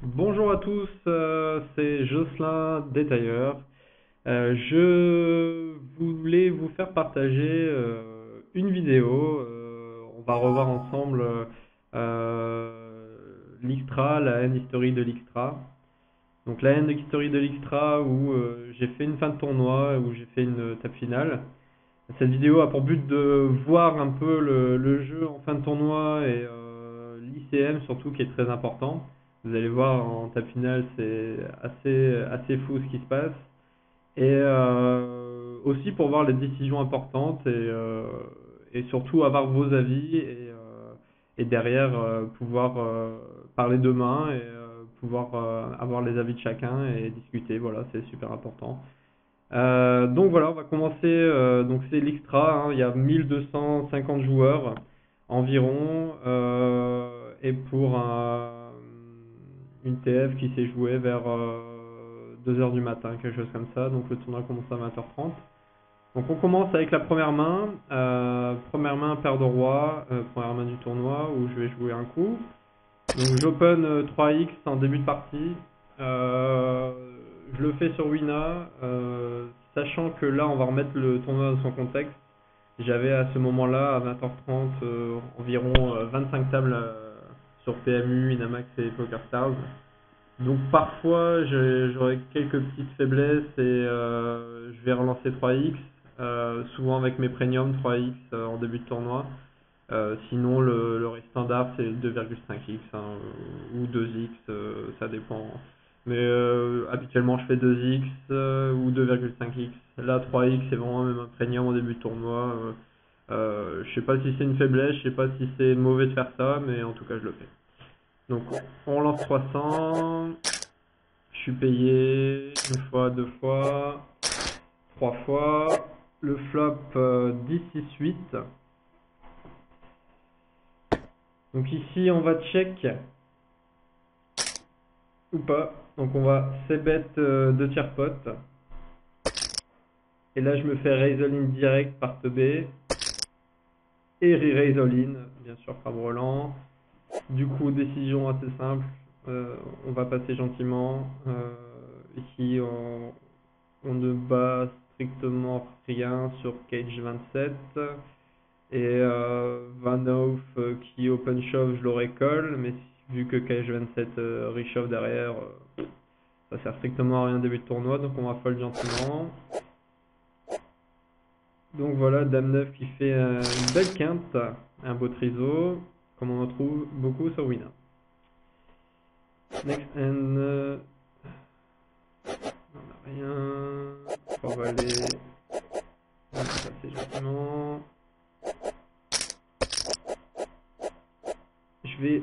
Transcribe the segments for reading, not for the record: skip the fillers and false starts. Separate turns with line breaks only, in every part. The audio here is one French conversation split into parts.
Bonjour à tous, c'est Jocelyn Détailleur. Je voulais vous faire partager une vidéo. On va revoir ensemble l'Xtra, la end history de l'Xtra. Donc la end history de l'Xtra où j'ai fait une fin de tournoi, où j'ai fait une table finale. Cette vidéo a pour but de voir un peu le jeu en fin de tournoi et l'ICM surtout qui est très important. Vous allez voir en table finale, c'est assez fou ce qui se passe. Et aussi pour voir les décisions importantes et surtout avoir vos avis et derrière pouvoir parler demain et pouvoir avoir les avis de chacun et discuter. Voilà, c'est super important. Donc voilà, on va commencer. Donc c'est l'Xtra, hein, il y a 1250 joueurs environ. Et pour une TF qui s'est jouée vers 2 heures du matin, quelque chose comme ça. Donc le tournoi commence à 20h30. Donc on commence avec la première main. Première main, paire de roi, première main du tournoi où je vais jouer un coup. Donc j'open 3x en début de partie. Euh, je le fais sur Wina, sachant que là on va remettre le tournoi dans son contexte. J'avais à ce moment-là, à 20h30, environ 25 tables sur PMU, Winamax et PokerStars. Donc parfois j'aurai quelques petites faiblesses et je vais relancer 3x, souvent avec mes premiums 3x en début de tournoi. Sinon, le rate standard, c'est 2,5x hein, ou 2x, ça dépend. Mais habituellement, je fais 2x ou 2,5x. Là, 3x, c'est vraiment même un premium en début de tournoi. Je sais pas si c'est une faiblesse, je sais pas si c'est mauvais de faire ça, mais en tout cas, je le fais. Donc, on lance 300. Je suis payé une fois, deux fois, trois fois. Le flop 10, 6, 8. Donc ici, on va check ou pas. Donc on va c-bet de tiers pot. Et là, je me fais raise all in direct par TB. Et re-raise all in, bien sûr, par brelan. Du coup, décision assez simple. On va passer gentiment. Ici, on ne bat strictement rien sur cage 27. Et Van Hoof qui open shove, je l'aurais call, mais vu que cage 27 reshove derrière, ça sert strictement à rien début de tournoi, donc on va fold gentiment. Donc voilà, Dame 9 qui fait une belle quinte, un beau triso, comme on en trouve beaucoup sur Wina. Next hand, on n'a rien, 3 valets, on va passer gentiment. Je vais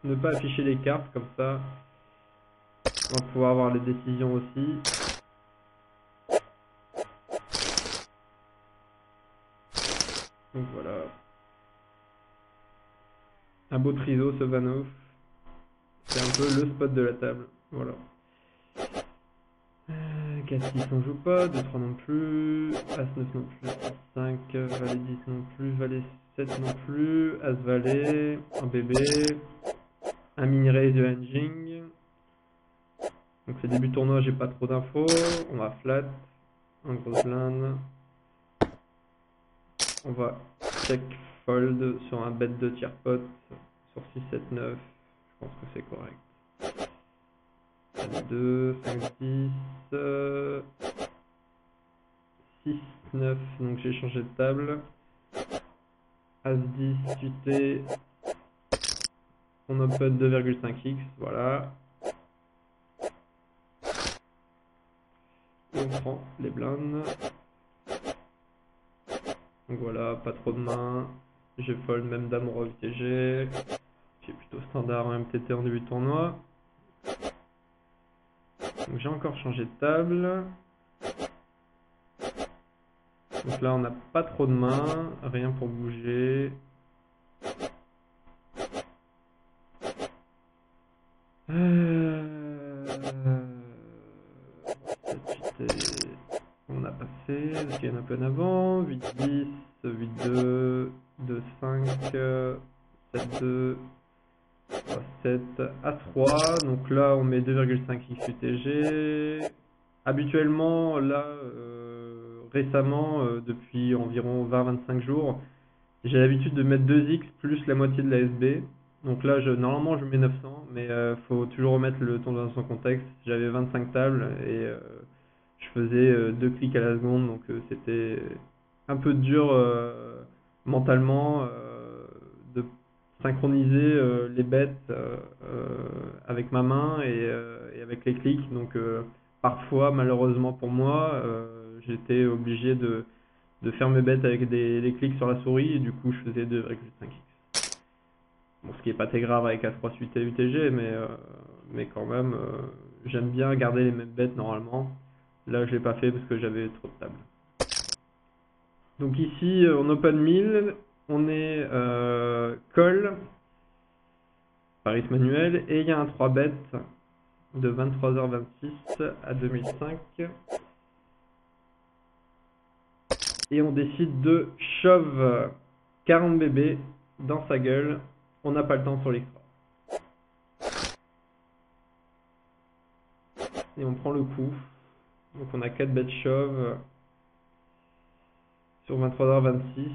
ne pas afficher les cartes, comme ça on va pouvoir avoir les décisions aussi. Donc voilà. Un beau triso ce Vanov. C'est un peu le spot de la table. Voilà. 4-6 on joue pas, 2-3 non plus, As-9 non plus, As-5, Valet 10 non plus, Valet 7 non plus, As-Valet, un bébé, un mini-raise de hinging. Donc c'est début de tournoi, j'ai pas trop d'infos. On va flat, un gros blind. On va check fold sur un bet de tiers pot sur 6, 7, 9. Je pense que c'est correct. 2, 5, 10, 6, 9, donc j'ai changé de table. As 10, suité, on open 2,5x, voilà. Et on prend les blindes. Donc voilà, pas trop de mains. J'ai fold même dame roi UTG. J'ai plutôt standard en MTT en début de tournoi. Donc j'ai encore changé de table. Donc là on n'a pas trop de mains, rien pour bouger. On a passé, parce qu'il y en a un peu en avant. 8-10, 8-2, 2-5, 7-2, 7 à 3, donc là on met 2,5x UTG. Habituellement, là, récemment, depuis environ 20-25 jours, j'ai l'habitude de mettre 2x plus la moitié de la SB. Donc là, normalement je mets 900, mais faut toujours remettre le temps dans son contexte. J'avais 25 tables et je faisais 2 clics à la seconde, donc c'était un peu dur mentalement de synchroniser les bêtes avec ma main et avec les clics. Donc parfois, malheureusement pour moi, j'étais obligé de faire mes bêtes avec des clics sur la souris et du coup je faisais 2,5x. Bon, ce qui est pas très grave avec A3 suite et UTG, mais quand même, j'aime bien garder les mêmes bêtes normalement. Là, je l'ai pas fait parce que j'avais trop de tables. Donc ici, en open 1000, on est call, Paris manuel, et il y a un 3 bet de 23h26 à 2005. Et on décide de shove 40 bébés dans sa gueule. On n'a pas le temps sur l'extra. Et on prend le coup. Donc on a 4 bêtes shove sur 23h26.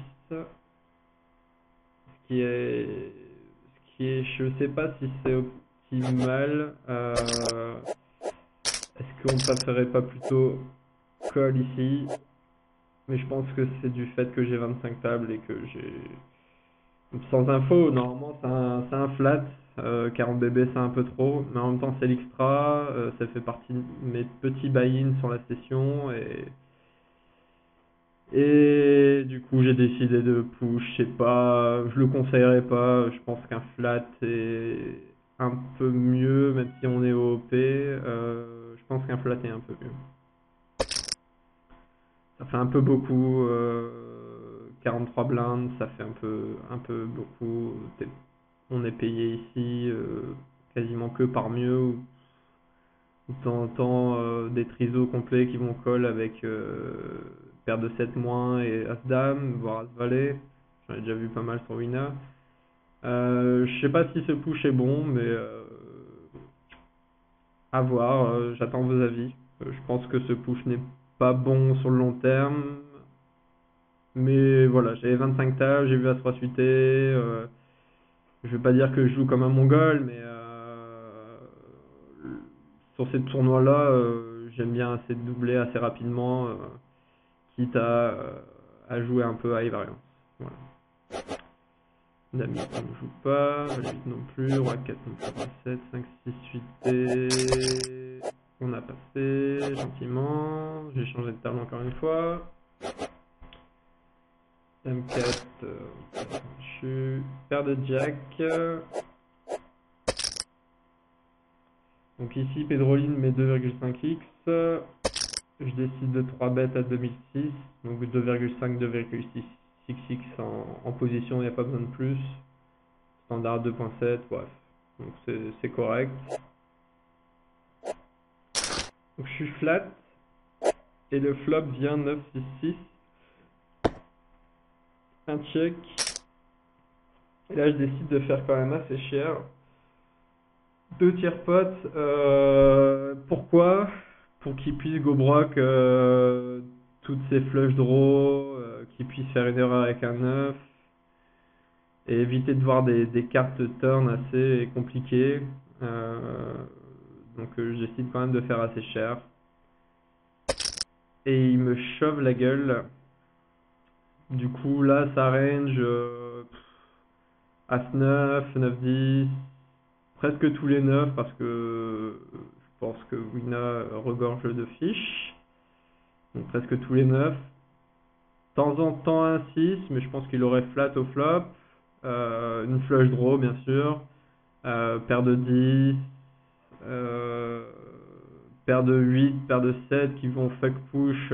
Je sais pas si c'est optimal. Est-ce qu'on préférerait pas plutôt call ici? Mais je pense que c'est du fait que j'ai 25 tables et que j'ai... Sans info, normalement c'est un flat. 40 bébés c'est un peu trop, mais en même temps c'est l'extra, ça fait partie de mes petits buy-in sur la session et du coup j'ai décidé de push. Je sais pas, je le conseillerais pas. Je pense qu'un flat est un peu mieux, même si on est au OP. Je pense qu'un flat est un peu mieux. Ça fait un peu beaucoup. 43 blindes, ça fait un peu beaucoup. On est payé ici quasiment que par mieux ou de temps en temps des trisos complets qui vont call avec paire de 7 moins et As-Dame, voire As-Valet. J'en ai déjà vu pas mal sur Wina. Je sais pas si ce push est bon, mais à voir. J'attends vos avis. Je pense que ce push n'est pas bon sur le long terme. Mais voilà, j'avais 25 tables, j'ai vu As-3 suité. Je vais pas dire que je joue comme un mongol, mais sur ces tournois-là, j'aime bien assez doubler assez rapidement, quitte à jouer un peu high variance. Voilà. Dame 8 on ne joue pas, Val 8 non plus, Roi 4 non plus, Roi 7, 5, 6, 8 et... On a passé gentiment, j'ai changé de table encore une fois. Dame 4, je suis paire de Jack. Donc ici, Pedroline met 2,5x. Je décide de 3 bêtes à 2006. Donc 2,5, 2,6x en position, il n'y a pas besoin de plus. Standard 2.7, bref. Donc c'est correct. Donc je suis flat. Et le flop vient 9, 6, 6. Un check. Et là je décide de faire quand même assez cher. 2 tiers potes. Pourquoi? Pour qu'il puisse go broc toutes ses flush draw, qu'il puisse faire une erreur avec un 9 et éviter de voir des cartes turn assez compliquées. Donc je décide quand même de faire assez cher. Et il me shove la gueule. Du coup là ça range As-9, 9-10, presque tous les 9 parce que je pense que Wina regorge de fiches. Donc presque tous les 9. De temps en temps un 6, mais je pense qu'il aurait flat au flop. Une flush draw bien sûr. Paire de 10. Paire de 8, paire de 7 qui vont fuck push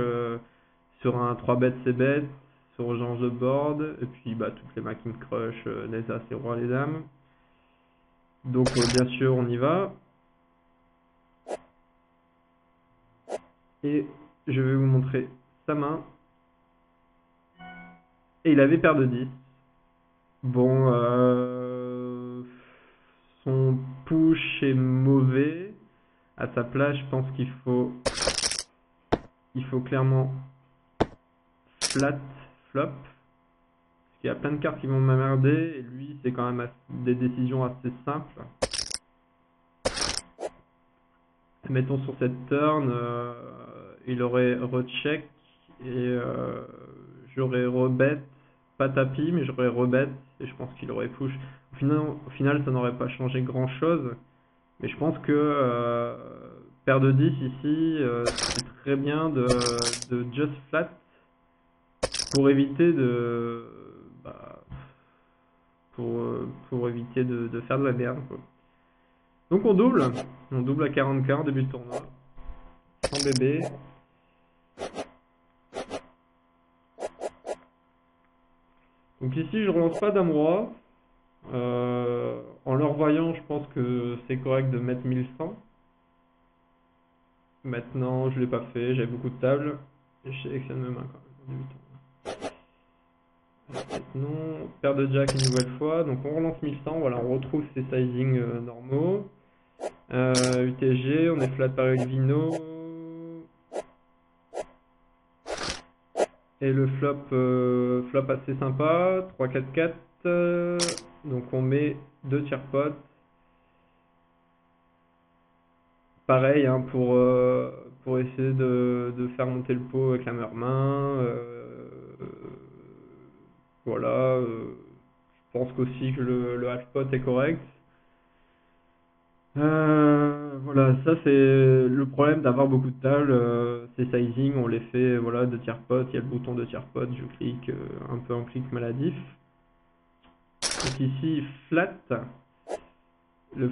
sur un 3 bet c'est bet, sur urgence de board. Et puis bah, toutes les mains qui me crush, les as, les rois, les dames. Donc bien sûr on y va. Et je vais vous montrer sa main. Et il avait paire de 10. Bon, son push est mauvais. À sa place, je pense qu'il faut clairement flat, flop. Parce qu'il y a plein de cartes qui vont m'emmerder, et lui, c'est quand même des décisions assez simples. Mettons sur cette turn, il aurait recheck, et j'aurais rebet, pas tapis, mais j'aurais rebet, et je pense qu'il aurait push. Au final, ça n'aurait pas changé grand chose, mais je pense que paire de 10 ici, c'est très bien de just flat pour éviter de pour éviter de faire de la merde, quoi. Donc on double à 40K en début de tournoi, sans bébé. Donc ici je relance pas dame roi. En le revoyant, je pense que c'est correct de mettre 1100. Maintenant, je l'ai pas fait, j'avais beaucoup de tables. Et je sélectionne mes mains quand même en début de tournoi. Non, paire de jack une nouvelle fois. Donc on relance 1100, voilà, on retrouve ses sizings normaux. UTG, on est flat par Elvino. Et le flop assez sympa, 3-4-4. Donc on met 2 tiers potes. Pareil, hein, pour essayer de faire monter le pot avec la meilleure main. Voilà, je pense qu'aussi que le half pot est correct. Voilà, ça c'est le problème d'avoir beaucoup de tables, ces sizing, on les fait, voilà, de tiers pot, il y a le bouton de tiers pot, je clique, un peu en clic maladif. Donc ici, flat, le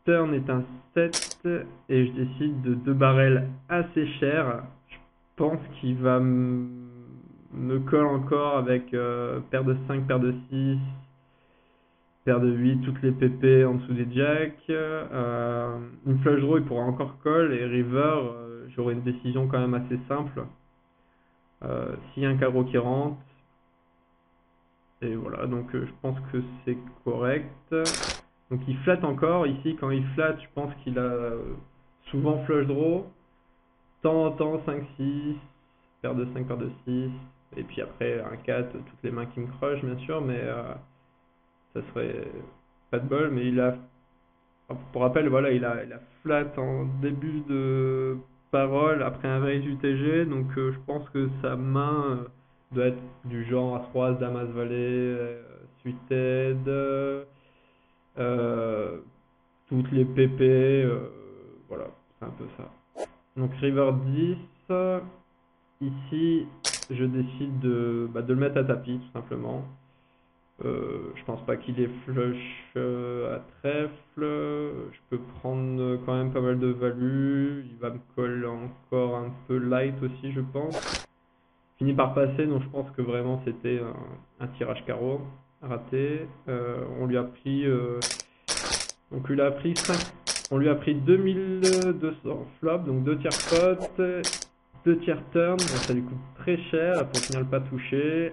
turn est un 7, et je décide de 2 barrels assez chers. Je pense qu'il va me colle encore avec paire de 5, paire de 6, paire de 8, toutes les PP en dessous des jacks. Une flush draw, il pourra encore call, et river, j'aurai une décision quand même assez simple. S'il y a un carreau qui rentre, et voilà, donc je pense que c'est correct. Donc il flatte encore, ici quand il flatte, je pense qu'il a souvent flush draw. De temps en temps 5-6, paire de 5, paire de 6, et puis après un 4, toutes les mains qui me crush bien sûr, mais ça serait pas de bol, mais il a, pour rappel, voilà, il a flat en début de parole après un raise UTG, donc je pense que sa main doit être du genre As-Roi, Dame, As-Valet, suited, toutes les PP, voilà, c'est un peu ça. Donc river 10, ici je décide de le mettre à tapis tout simplement. Je pense pas qu'il est flush à trèfle. Je peux prendre quand même pas mal de value. Il va me coller encore un peu light aussi, je pense. Fini par passer, donc je pense que vraiment c'était un tirage carreau raté. On lui a pris donc il a pris 5. On lui a pris 2200 flop, donc 2 tiers pot, 2 tiers turn, donc ça lui coûte très cher pour au final pas toucher.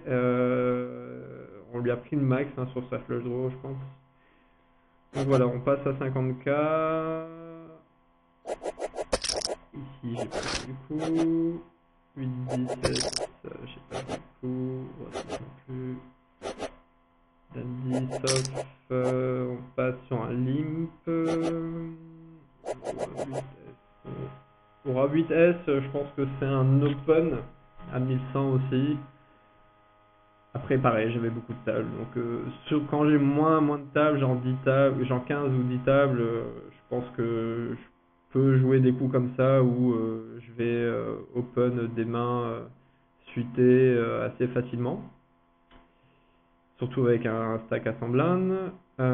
On lui a pris le max hein, sur sa flush draw, je pense. Donc voilà, on passe à 50K. Ici, j'ai pas fait du coup. 8, 10, 7, j'ai pas fait du coup. Voici non plus. Dandy, sauf, on passe sur un limp. Pour A8S, je pense que c'est un open à 1100 aussi. Après, pareil, j'avais beaucoup de tables. Donc, quand j'ai moins de tables, genre 10 tables, genre 15 ou 10 tables, je pense que je peux jouer des coups comme ça où je vais open des mains suitées assez facilement. Surtout avec un stack à 100 blindes. 4,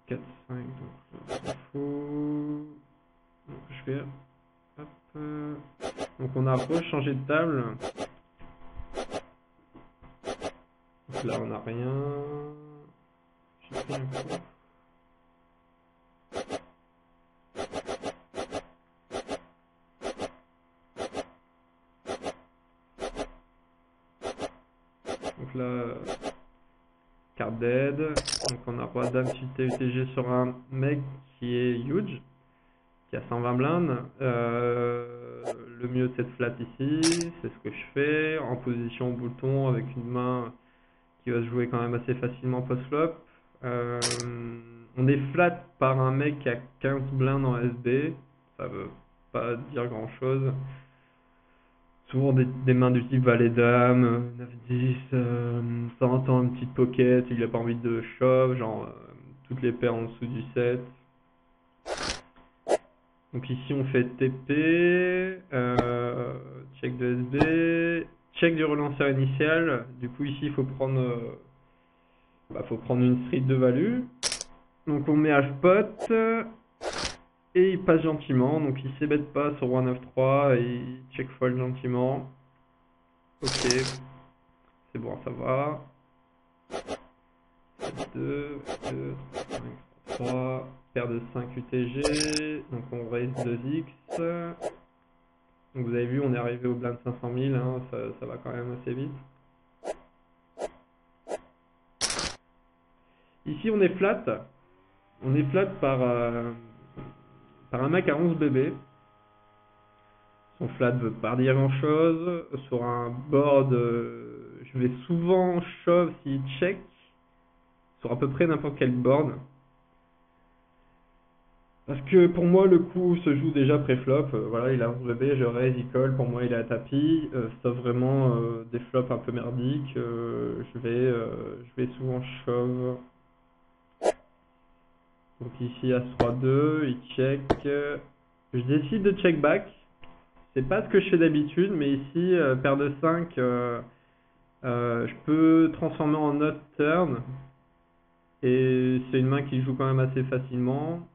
5, donc on s'en fout. Donc, je vais. Hop. Donc, on a rechangé de table. Donc là, on n'a rien. J'ai pris un coup. Donc là, carte dead. Donc on a roi dame suite UTG sur un mec qui est huge, qui a 120 blindes. Le mieux c'est de flat ici, c'est ce que je fais, en position bouton avec une main qui va se jouer quand même assez facilement post-flop. On est flat par un mec qui a 15 blindes en SB, ça veut pas dire grand chose. Souvent des mains du type valet dame, 9-10, de temps en temps une petite pocket, il a pas envie de shove, genre toutes les paires en dessous du 7. Donc ici on fait TP, check de SB, check du relanceur initial. Du coup ici il faut prendre une street de value. Donc on met H-pot et il passe gentiment. Donc il s'ébête pas sur roi 9-3 et il check fold gentiment. Ok, c'est bon à savoir. 2, 2, 5, 3, paire de 5 UTG, donc on raise 2x. Donc vous avez vu, on est arrivé au blind 500 000, hein, ça va quand même assez vite. Ici on est flat par un mec à 11 bébés. Son flat veut pas dire grand chose. Sur un board, je vais souvent shove s'il check, sur à peu près n'importe quel board. Parce que pour moi le coup se joue déjà pré-flop, voilà il a 11 bébés, je raise, il colle, pour moi il est à tapis, sauf vraiment des flops un peu merdiques, je vais souvent shove. Donc ici As-3-2, il check, je décide de check back, c'est pas ce que je fais d'habitude, mais ici paire de 5, je peux transformer en note turn, et c'est une main qui joue quand même assez facilement.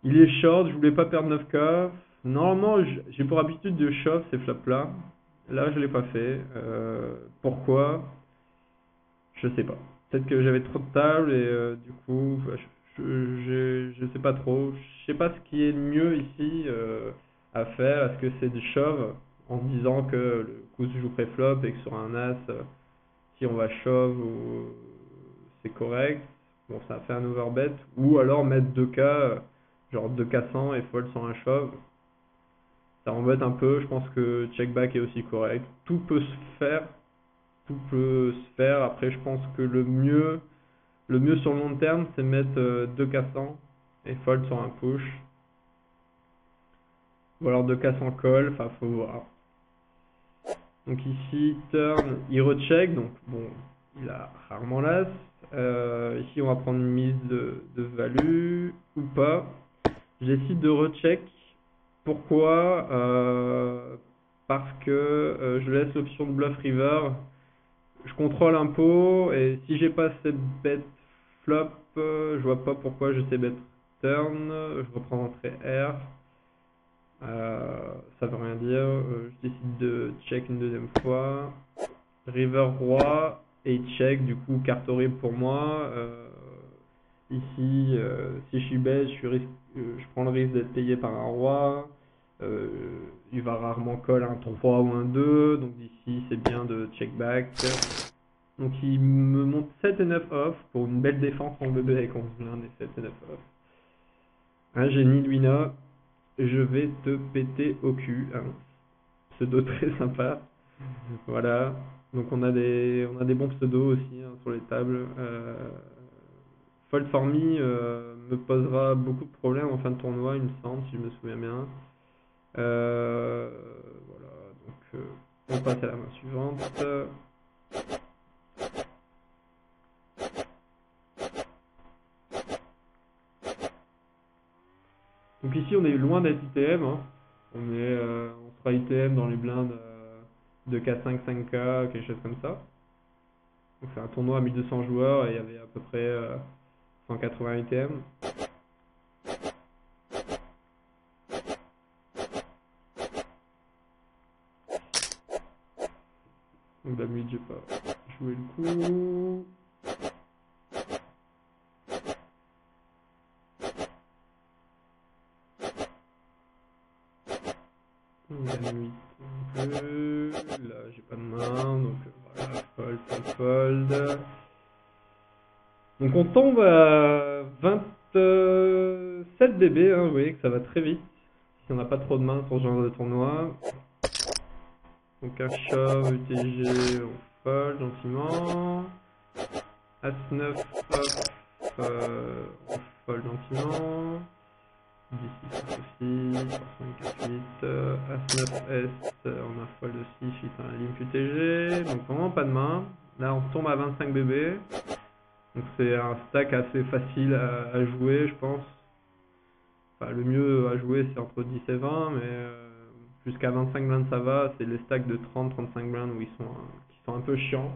Il est short, je voulais pas perdre 9k. Normalement, j'ai pour habitude de shove ces flops là. Là, je l'ai pas fait. Pourquoi? Je sais pas. Peut-être que j'avais trop de tables et du coup, je sais pas trop. Je sais pas ce qui est mieux ici à faire. Est-ce que c'est du shove en se disant que le coup se joue pré-flop et que sur un as, si on va shove, c'est correct. Bon, ça fait un overbet. Ou alors mettre 2k. Genre 2K100 et fold sans un shove. Ça embête un peu, je pense que check back est aussi correct. Tout peut se faire. Tout peut se faire. Après, je pense que le mieux sur le long terme, c'est mettre 2K100 et fold sur un push. Ou alors 2K100 call, enfin, faut voir. Donc ici, turn, il recheck. Donc bon, il a rarement l'as. Ici, on va prendre une mise de value ou pas. Je décide de recheck. Pourquoi? Parce que je laisse l'option de bluff river. Je contrôle un pot et si j'ai pas cette bet flop, je vois pas pourquoi je sais bet turn. Je reprends entrée R. Ça veut rien dire. Je décide de check une deuxième fois. River roi et check. Du coup, carte horrible pour moi. Ici, si je suis bet, je prends le risque d'être payé par un roi. Il va rarement call un 3 ou un 2. Donc ici, c'est bien de check back. Donc il me monte 7 et 9 off pour une belle défense en bébé avec 11 blindes et 7 et 9 off. Un génie Luina, je vais te péter au cul. Pseudo très sympa. Voilà. Donc on a des bons pseudos aussi hein, sur les tables. Fold for me me posera beaucoup de problèmes en fin de tournoi, il me semble, si je me souviens bien. Voilà, donc on passe à la main suivante. Donc ici on est loin d'être ITM, hein. On sera ITM dans les blindes de K5, 5K, quelque chose comme ça. Donc c'est un tournoi à 1200 joueurs et il y avait à peu près 180 ITM. Donc dame 8, j'ai pas joué le coup. Dame 8 un peu. Là j'ai pas de main, donc voilà, fold, fold, fold. Donc on tombe à 27 bébés, hein, vous voyez que ça va très vite. Si on n'a pas trop de mains sur ce genre de tournoi. Donc un shove, UTG, on fold gentiment. As-9, hop, on fold gentiment. 10, 6 aussi, 4, 8, As-9, S, on a fold aussi suite à un limp UTG. Donc vraiment pas de main. Là on tombe à 25 bébés. Donc c'est un stack assez facile à jouer, je pense. Enfin, le mieux à jouer c'est entre 10 et 20, mais jusqu'à 25 blindes ça va. C'est les stacks de 30-35 blindes où qui sont un peu chiants.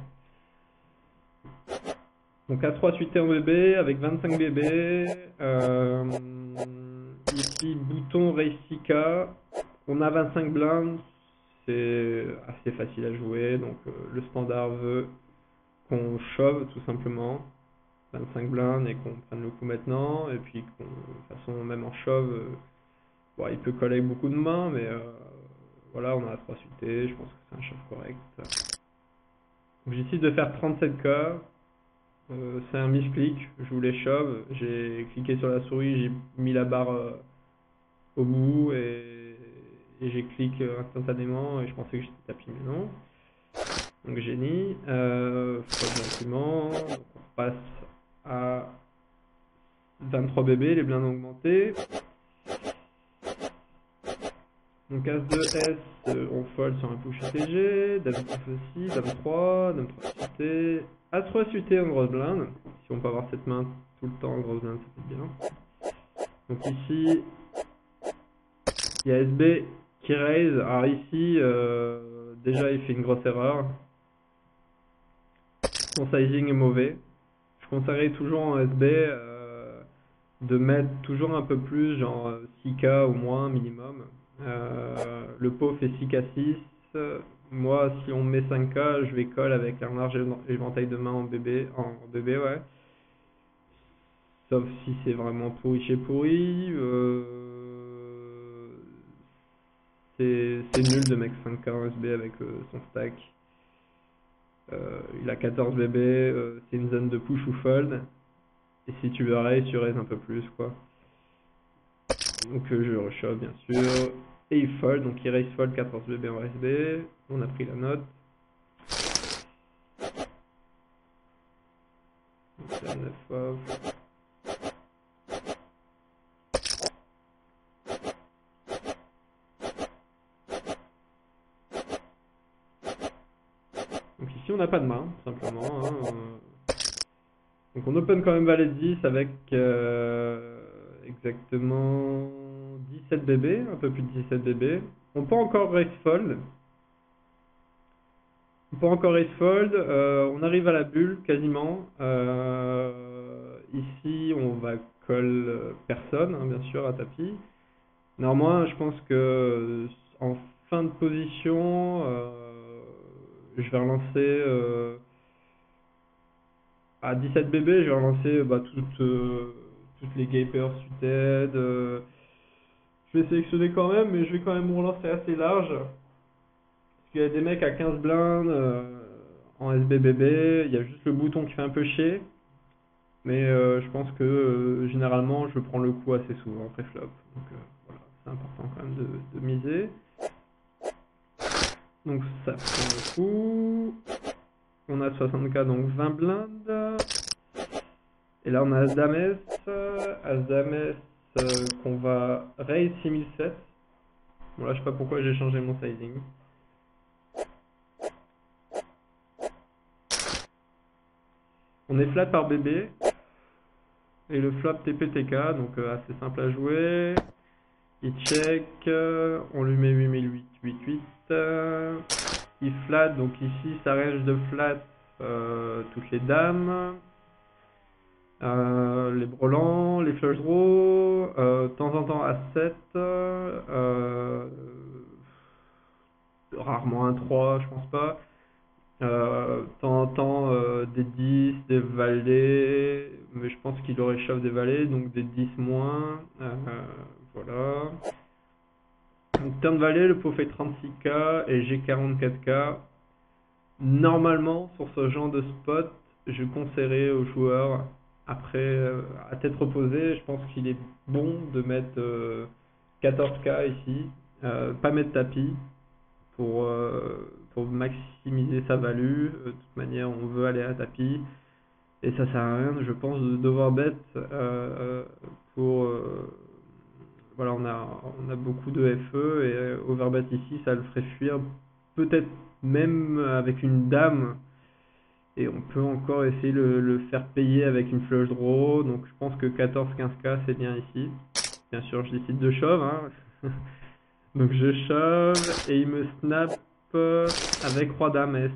Donc A3 suité en bébé avec 25 bébés. Ici bouton Race 6K. On a 25 blindes. C'est assez facile à jouer. Donc le standard veut qu'on shove tout simplement. 25 blindes et qu'on prenne le coup maintenant. Et puis de toute façon même en shove, bon, il peut coller avec beaucoup de mains. Mais voilà, on a A3 suité. Je pense que c'est un shove correct. Donc j'essaie de faire 37K. C'est un misclick, je voulais shove, j'ai cliqué sur la souris, j'ai mis la barre au bout et j'ai cliqué instantanément et je pensais que j'étais tapis mais non. Donc génie, document, on passe à 23 bébés, les blindes ont augmenté. Donc As-2, S, on fold sur un push UTG, Dame 9 aussi, Dame 3 suité, As-3 suité en grosse blinde. Si on peut avoir cette main tout le temps en grosse blinde, ça peut être bien. Donc ici, il y a SB qui raise. Alors ici, déjà il fait une grosse erreur. Son sizing est mauvais. Je conseillerais toujours en SB de mettre toujours un peu plus, genre 6K au moins minimum. Le pot fait 6K6. Moi, si on met 5K, je vais call avec un large éventail de main en bébé, ouais. Sauf si c'est vraiment pourri chez pourri. C'est nul de mettre 5K en SB avec son stack. Il a 14 bébés, c'est une zone de push ou fold. Et si tu veux raise, tu raises un peu plus, quoi. Donc je reshove bien sûr. Et il fold, donc il raise fold 14 bébés en SB. On a pris la note. Donc c'est un 9 off. Donc ici on n'a pas de main, tout simplement. Hein. Donc on open quand même valet 10 avec exactement 17 bébés, un peu plus de 17 bébés. On peut encore raise fold. On arrive à la bulle quasiment. Ici on va call personne, hein, bien sûr, à tapis. Néanmoins, je pense que en fin de position, je vais relancer à 17 bébés, je vais relancer toutes les gapers suited. Je vais sélectionner quand même, mais je vais quand même relancer assez large. Parce qu'il y a des mecs à 15 blindes en SBBB, il y a juste le bouton qui fait un peu chier. Mais je pense que généralement je prends le coup assez souvent pré-flop. Donc voilà, c'est important quand même de miser. Donc ça prend le coup. On a 60K, donc 20 blindes. Et là on a As-Dame qu'on va raise 6007. Bon là je sais pas pourquoi j'ai changé mon sizing. On est flat par bébé. Et le flop TPTK, donc assez simple à jouer. Il check, on lui met 8008, 88. Il flat, donc ici ça range de flat toutes les dames. Les brelans, les flush draws, de temps en temps à 7, rarement un 3, je pense pas. De temps en temps des 10, des valets, mais je pense qu'il aurait shove des valets, donc des 10 moins. Voilà. Donc turn valet, le pot fait 36K et j'ai 44K. Normalement, sur ce genre de spot, je conseillerais aux joueurs Après, à tête reposée, je pense qu'il est bon de mettre 14K ici, pas mettre tapis pour, pour maximiser sa value. De toute manière, on veut aller à tapis. Et ça sert à rien, je pense, de devoir bet pour... voilà, on a beaucoup de FE et overbet ici, ça le ferait fuir. Peut-être même avec une dame. Et on peut encore essayer de le faire payer avec une flush draw. Donc je pense que 14-15K c'est bien ici. Bien sûr, je décide de shove, hein. Donc je shove et il me snap avec roi dame S.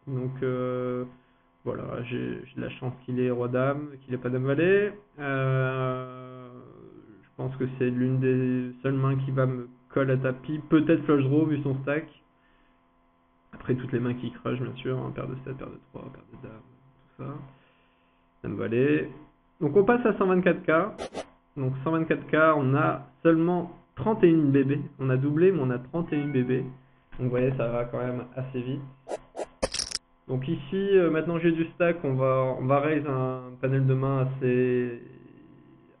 Donc voilà, j'ai de la chance qu'il ait roi dame, qu'il ait pas dame valet. Je pense que c'est l'une des seules mains qui va me coller à tapis. Peut-être flush draw vu son stack. Après toutes les mains qui crush bien sûr, hein, paire de 7, paire de 3, paire de dame, tout ça. Dame valet. Donc on passe à 124K. Donc 124K, on a seulement 31 bébés. On a doublé, mais on a 31 bébés. Donc vous voyez, ça va quand même assez vite. Donc ici, maintenant j'ai du stack, on va raise un panel de main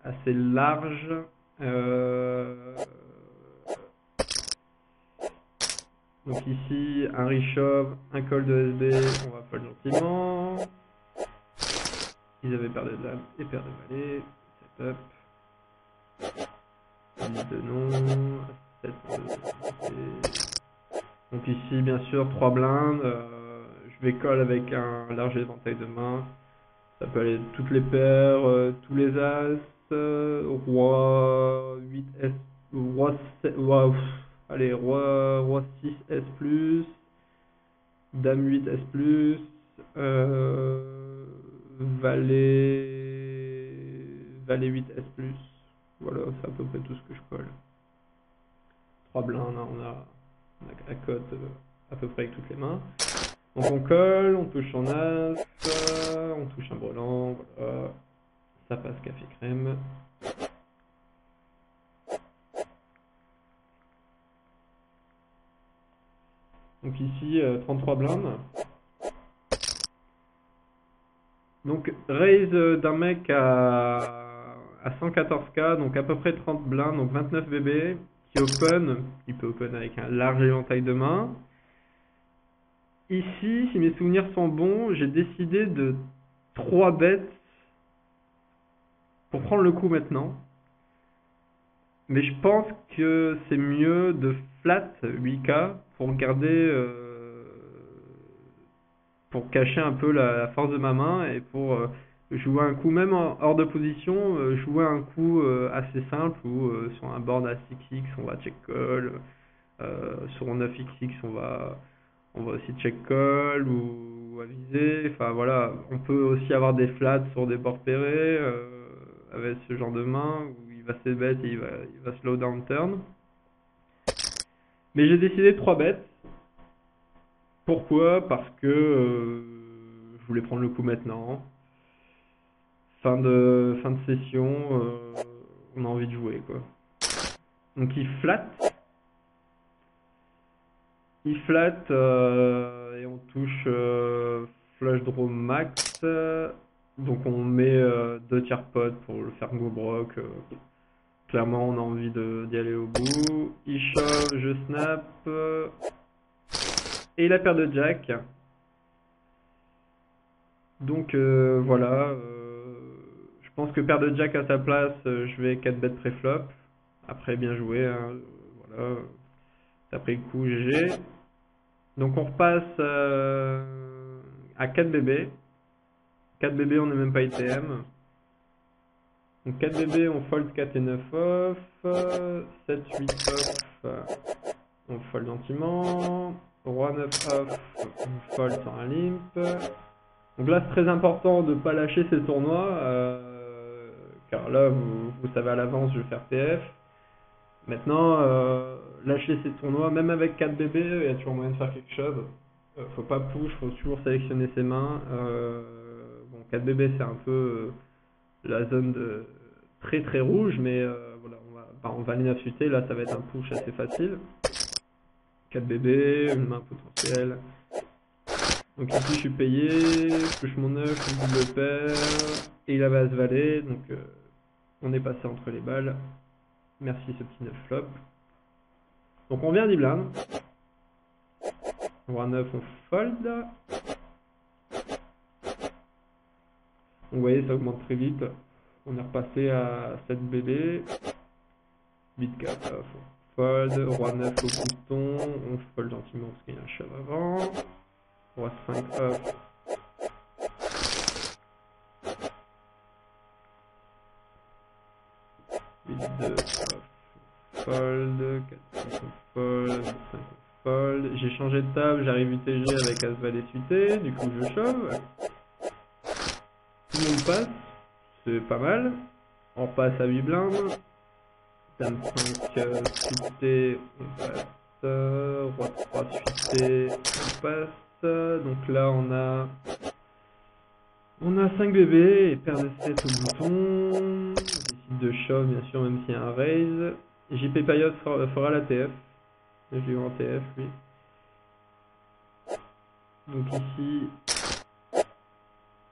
assez large. Donc ici, un reshove, un call de SB, on va fold gentiment. Ils avaient paire de dame et paire de valet. Setup. 10 de non, 7 de... Donc ici, bien sûr, 3 blindes. Je vais call avec un large éventail de main. Ça peut aller toutes les paires, tous les as, roi 8 S, roi 7, allez, roi 6 S+, dame 8 S+, valet 8 S+. Voilà, c'est à peu près tout ce que je colle. 3 blindes, hein, on a la cote à peu près avec toutes les mains. Donc on colle, on touche en as, on touche un brelan, voilà. Ça passe café crème. Donc ici, 33 blindes. Donc raise d'un mec à 114K, donc à peu près 30 blindes, donc 29 bébés, qui open, il peut open avec un large éventail de main. Ici, si mes souvenirs sont bons, j'ai décidé de 3 bêtes pour prendre le coup maintenant. Mais je pense que c'est mieux de flat 8K pour garder, pour cacher un peu la force de ma main et pour jouer un coup, même hors de position, jouer un coup assez simple où sur un board à 6x on va check call, sur 9xx on va aussi check call ou aviser. Enfin voilà, on peut aussi avoir des flats sur des bords pairés avec ce genre de main où il va se bet et il va slow down turn. Mais j'ai décidé de 3 bêtes. Pourquoi? Parce que je voulais prendre le coup maintenant. Fin de session, on a envie de jouer quoi. Donc il flatte. Il flatte et on touche flush draw max. Donc on met 2 tiers pot pour le faire go broc. Clairement on a envie d'y aller au bout. Il shove, je snap. Et la paire de jack. Donc voilà. Je pense que paire de jack à sa place, je vais 4 bêtes pré-flop. Après bien joué. Hein, voilà. T'as pris le coup, GG. Donc on repasse à 4 bébés. 4 bébés, on n'est même pas ITM. Donc 4 bébés, on fold 4 et 9 off. 7, 8 off, on fold gentiment. Roi 9 off, on fold sans un limp. Donc là, c'est très important de ne pas lâcher ces tournois. Car là, vous savez à l'avance, je vais faire TF. Maintenant, lâcher ces tournois, même avec 4 bébés, il y a toujours moyen de faire quelque chose. Faut pas push, faut toujours sélectionner ses mains. Bon, 4 bébés, c'est un peu la zone de très très rouge, mais voilà, on va les 9 suités, là ça va être un push assez facile. 4 bébés, une main potentielle. Donc ici je suis payé, je touche mon 9, je double paire, et il avait As-Valet, donc on est passé entre les balles. Merci ce petit 9 flop. Donc on vient d'y blind. Roi 9 on fold. Donc vous voyez ça augmente très vite. On est repassé à 7 BB. 8 4 off, on fold. Roi 9 au bouton. On fold gentiment parce qu'il y a un shove avant. Roi 5 off. Fold, 4 5 fold, 5 fold. J'ai changé de table, j'arrive UTG avec As-Valet suité, du coup je shove. Tout le monde passe, c'est pas mal. On repasse à 8 blindes. Dame 5 suité, on passe. Roi 3 suité, on passe. Donc là on a 5 bébés et paire de 7 au bouton. On décide de shove bien sûr même s'il y a un raise. JP Payot fera la TF. Je l'ai eu en TF lui. Donc ici,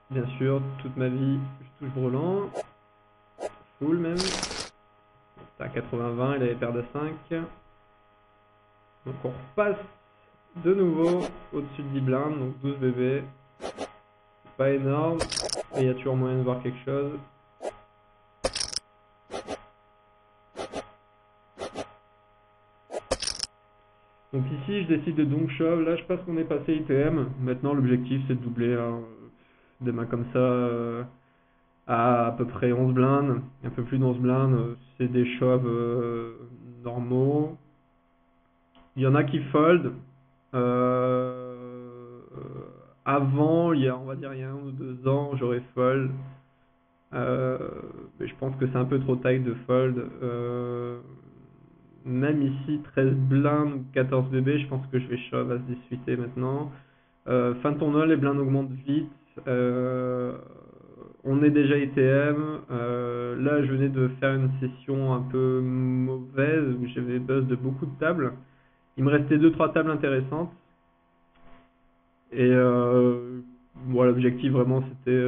bien sûr, toute ma vie, je touche Brelan. Full même. C'était à 80-20, il avait paire de 5. Donc on repasse de nouveau au-dessus de 10 blindes, donc 12 bébés. C'est pas énorme, mais il y a toujours moyen de voir quelque chose. Donc ici, je décide de donc shove. Là, je pense qu'on est passé ITM. Maintenant, l'objectif, c'est de doubler des mains comme ça à peu près 11 blindes. Un peu plus d'11 blindes. C'est des shoves normaux. Il y en a qui fold. Avant, on va dire il y a 1 ou 2 ans, j'aurais fold. Mais je pense que c'est un peu trop tight de fold. Même ici, 13 blindes ou 14 bébés, je pense que je vais shove à se dissuiter maintenant. Fin de tournoi, les blindes augmentent vite. On est déjà ITM. Là, je venais de faire une session un peu mauvaise où j'avais buzz de beaucoup de tables. Il me restait 2-3 tables intéressantes. Et voilà, l'objectif vraiment c'était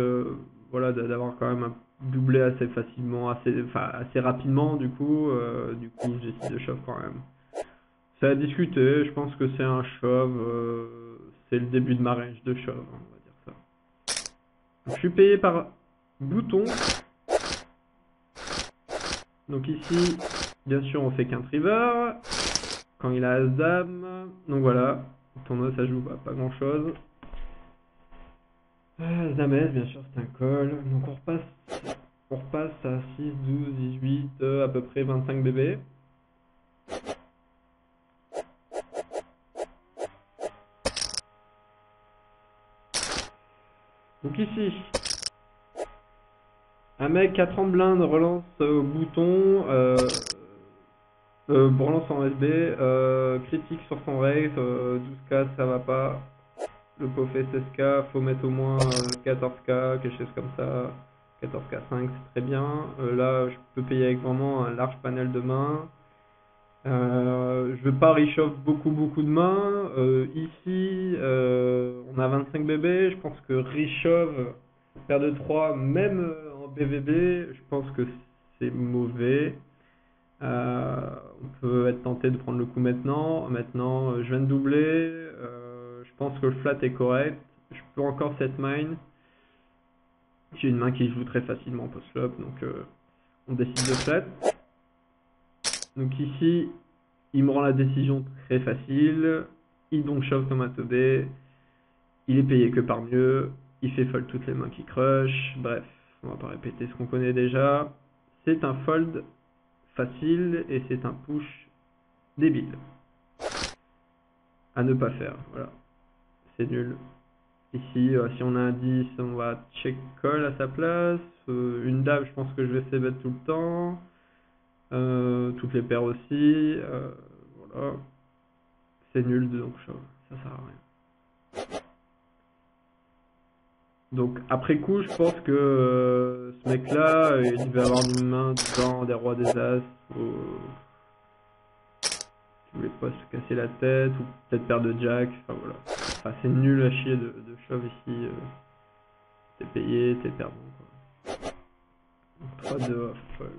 voilà, d'avoir quand même un doublé assez facilement, assez rapidement du coup j'ai décidé de shove quand même. C'est à discuter, je pense que c'est un shove, c'est le début de ma range de shove, on va dire ça. Donc, je suis payé par bouton. Donc ici, bien sûr on fait qu'un triver. Quand il a As-Dame, donc voilà, le tournoi ça joue pas grand chose. As-Dame, bien sûr c'est un call, donc on repasse à 6, 12, 18, à peu près 25 bébés. Donc ici, un mec à 30 blindes relance au bouton, relance en SB, critique sur son raise, 12K ça va pas, le pot fait 16K, faut mettre au moins 14K, quelque chose comme ça, 14K5 c'est très bien, là je peux payer avec vraiment un large panel de mains. Je veux pas reshuffle beaucoup de mains. Ici, on a 25 bébés. Je pense que reshuffle, paire de 3, même en BVB, je pense que c'est mauvais. On peut être tenté de prendre le coup maintenant. Maintenant, je viens de doubler. Je pense que le flat est correct. Je peux encore set mine. J'ai une main qui joue très facilement post-flop, donc on décide de flat. Donc ici, il me rend la décision très facile. Il donc shove comme un teubé. Il est payé que par mieux. Il fait fold toutes les mains qui crush. Bref, on va pas répéter ce qu'on connaît déjà. C'est un fold facile et c'est un push débile. À ne pas faire, voilà. C'est nul. Ici, si on a un 10, on va check call à sa place. Une dame, je pense que je vais c-bet tout le temps. Toutes les paires aussi. Voilà. C'est nul de donc shove. Ça sert à rien. Donc après coup, je pense que ce mec-là, il devait avoir une main devant des rois des as. qui voulait pas se casser la tête, ou peut-être paire de jack, enfin voilà. Enfin, c'est nul à chier de shove ici. T'es payé, t'es perdant, quoi. Donc 3-2 off, fold.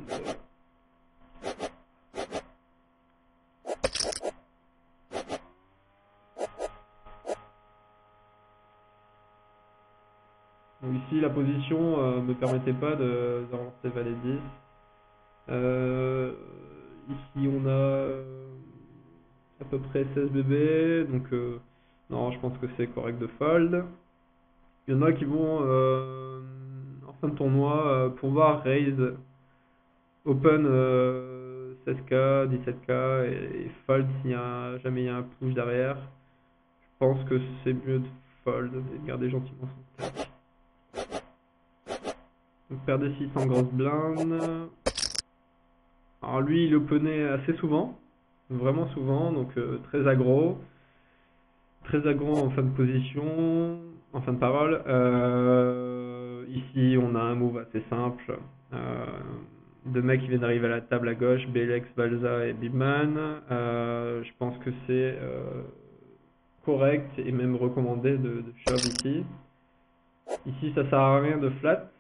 Donc ici, la position me permettait pas de relancer valet 10. Ici, on a à peu près 16 bébés, donc non, je pense que c'est correct de fold. Il y en a qui vont en fin de tournoi pouvoir raise open 16K, 17K et fold s'il y a jamais il y a un push derrière. Je pense que c'est mieux de fold et de garder gentiment son stack. Donc paire de 6 en grosse blinde. Alors lui il openait assez souvent, vraiment souvent, donc très aggro. Très aggro en fin de position, en fin de parole. Ici on a un move assez simple. Deux mecs qui viennent d'arriver à la table à gauche, Belex, Balza et Bibman. Je pense que c'est correct et même recommandé de shove ici. Ici ça sert à rien de flat.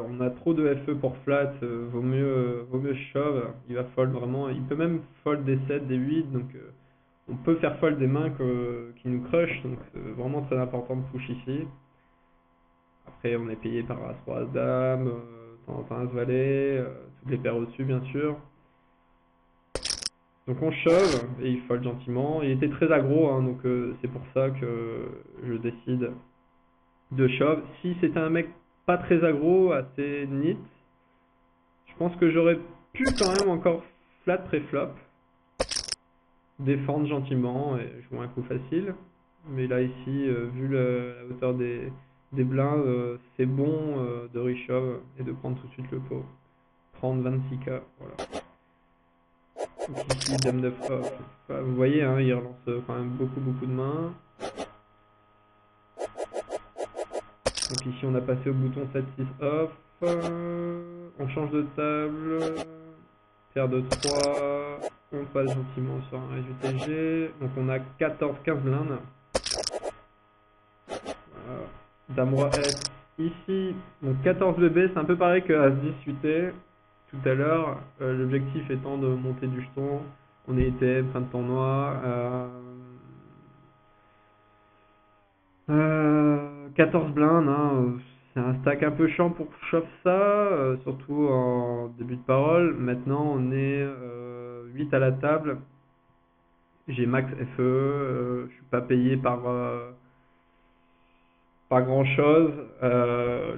On a trop de FE pour flat, vaut mieux shove. Il va fold vraiment, il peut même fold des 7, des 8, donc on peut faire fold des mains qui nous crush, donc c'est vraiment très important de push ici. Après on est payé par As, Roi, As, Dame, de temps en temps As, Valet, toutes les paires au-dessus bien sûr. Donc on shove et il fold gentiment. Il était très aggro, hein, donc c'est pour ça que je décide de shove. Si c'était un mec pas très aggro, assez neat, je pense que j'aurais pu quand même encore flat pré-flop, défendre gentiment et jouer un coup facile. Mais là ici, vu la hauteur des blindes, c'est bon de reshove et de prendre tout de suite le pot. Prendre 26K, voilà. Donc ici, dame de flop. Enfin, vous voyez, hein, il relance quand même beaucoup de mains. Donc ici, on a passé au bouton 7-6 off. On change de table. Paire de 3. On passe gentiment sur un raise UTG. Donc on a 14-15 blindes. Voilà. Dame roi S ici. Donc 14 bébés, c'est un peu pareil que As 10 UT tout à l'heure. L'objectif étant de monter du jeton. On est ITM, fin de tournoi. 14 blindes, hein, c'est un stack un peu chiant pour shove ça, surtout en début de parole. Maintenant on est 8 à la table. J'ai max FE, je suis pas payé par grand chose.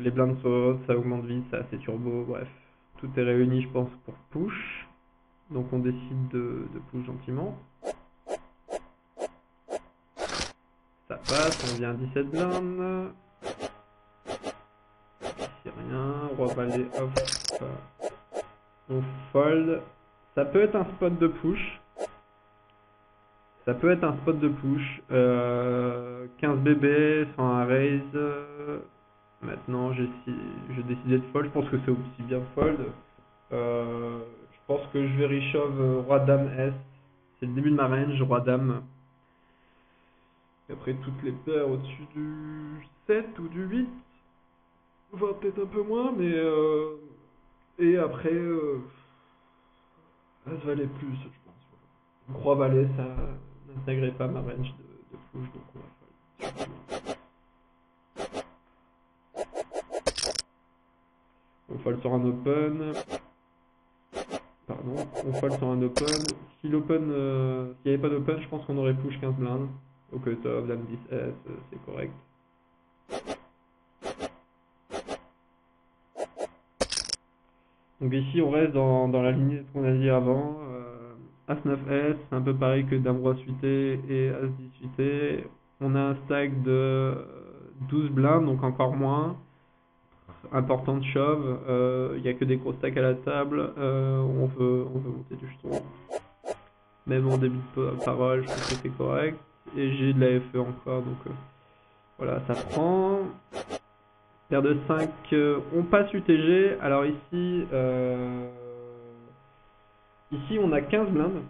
Les blindes sautent, ça augmente vite, c'est assez turbo, bref. Tout est réuni je pense pour push. Donc on décide de push gentiment. Ça passe, on vient à 17 blindes. Ici rien, roi valet off. On fold. Ça peut être un spot de push. Ça peut être un spot de push. 15 bébés sans un raise. Maintenant, j'ai décidé de fold. Je pense que c'est aussi bien fold. Je pense que je vais reshove roi dame S. C'est le début de ma range, roi dame. Et après, toutes les paires au-dessus du 7 ou du 8. Enfin, peut-être un peu moins, mais. Et après. As valet plus, je pense. Roi valet, ça n'intégrait pas ma range de push, donc on va fold. On fold sur un open. Pardon, on fold sur un open. Si l'open, s'il n'y avait pas d'open, je pense qu'on aurait push 15 blindes. Au cut-off, dame 10S, c'est correct. Donc ici, on reste dans la lignée de ce qu'on a dit avant. As 9S, c'est un peu pareil que dame roi suité et As 10 suité. On a un stack de 12 blindes, donc encore moins. Important de shove. Il n'y a que des gros stacks à la table. On veut monter du jeton. Même en début de parole, je pense que c'est correct. Et j'ai de la FE encore, donc voilà, ça prend. Paire de 5, on passe UTG. Alors ici, Ici, on a 15 blindes.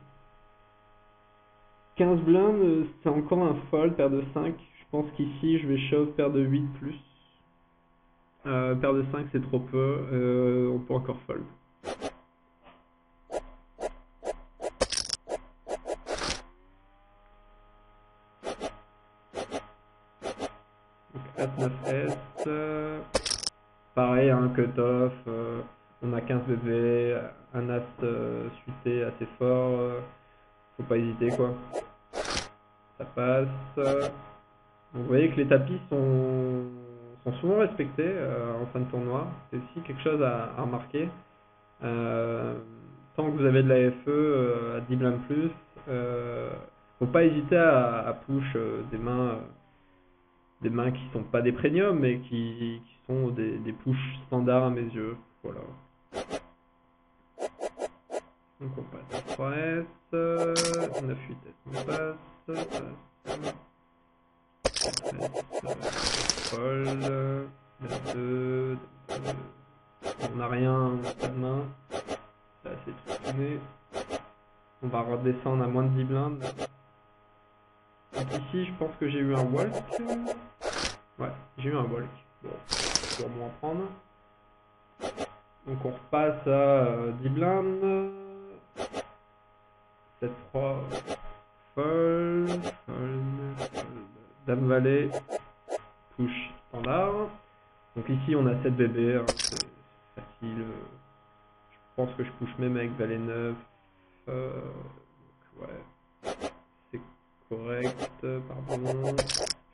15 blindes, c'est encore un fold, paire de 5. Je pense qu'ici, je vais shove paire de 8 plus. Paire de 5, c'est trop peu. On peut encore fold. Donc, As-9S. Pareil, un cut-off. On a 15 bébés. Un As suité assez fort. Faut pas hésiter, quoi. Ça passe. Donc, vous voyez que les tapis sont souvent respectés en fin de tournoi. C'est aussi quelque chose à remarquer. Tant que vous avez de la FE à 10 blindes plus, faut pas hésiter à push des mains qui sont pas des premiums, mais qui sont des push standards à mes yeux. Voilà. Donc on passe 3S, 9-8S, on passe, fold, 2, on n'a rien, pas de main, c'est assez truciné. On va redescendre à moins de 10 blindes. Donc ici, je pense que j'ai eu un walk. Ouais, j'ai eu un walk. Bon, je vais m'en prendre. Donc on repasse à 10 blindes. 7-3. Fold. Dame valet. Push standard. Donc ici on a 7 bébés. Hein, c'est facile. Je pense que je push même avec valet 9. Ouais. C'est correct. Pardon.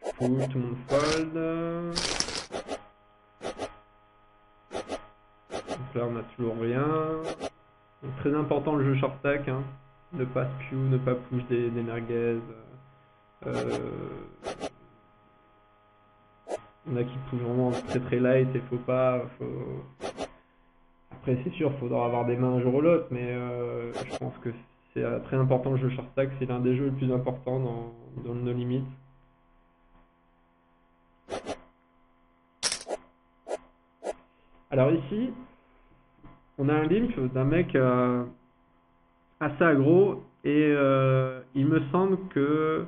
Je push, tout le monde fold. Donc là on a toujours rien. Donc très important le jeu short stack, hein. Ne pas spew, ne pas push des merguez. On a qui push vraiment très très light et faut pas. Après c'est sûr, faudra avoir des mains un jour ou l'autre, mais je pense que c'est très important le jeu short stack, c'est l'un des jeux les plus importants dans nos limites. Alors ici, on a un limp d'un mec assez aggro et il me semble que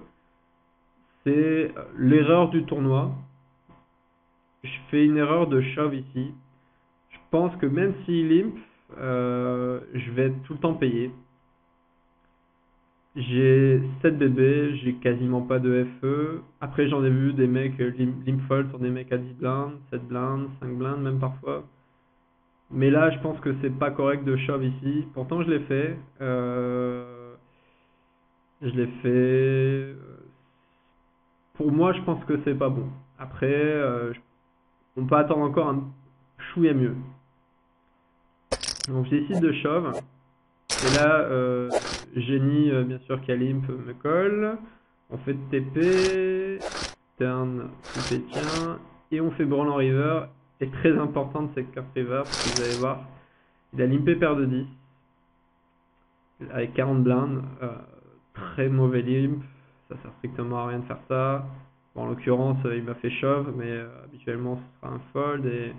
c'est l'erreur du tournoi. Je fais une erreur de shove ici. Je pense que même s'il limp, je vais être tout le temps payé. J'ai 7 bébés, j'ai quasiment pas de FE. Après j'en ai vu des mecs limp fold sur des mecs à 10 blindes, 7 blindes, 5 blindes même parfois. Mais là, je pense que c'est pas correct de shove ici. Pourtant, je l'ai fait. Pour moi, je pense que c'est pas bon. Après, on peut attendre encore un chouïa mieux. Donc, je décide de shove. Et là, Génie, bien sûr, Kalimp me colle. On fait TP, turn, TP tient. Et on fait Burland River. Et très important de cette carte river, parce que vous allez voir, il a limpé paire de 10 avec 40 blindes, très mauvais limp, ça sert strictement à rien de faire ça. Bon, en l'occurrence, il m'a fait shove, mais habituellement ce sera un fold et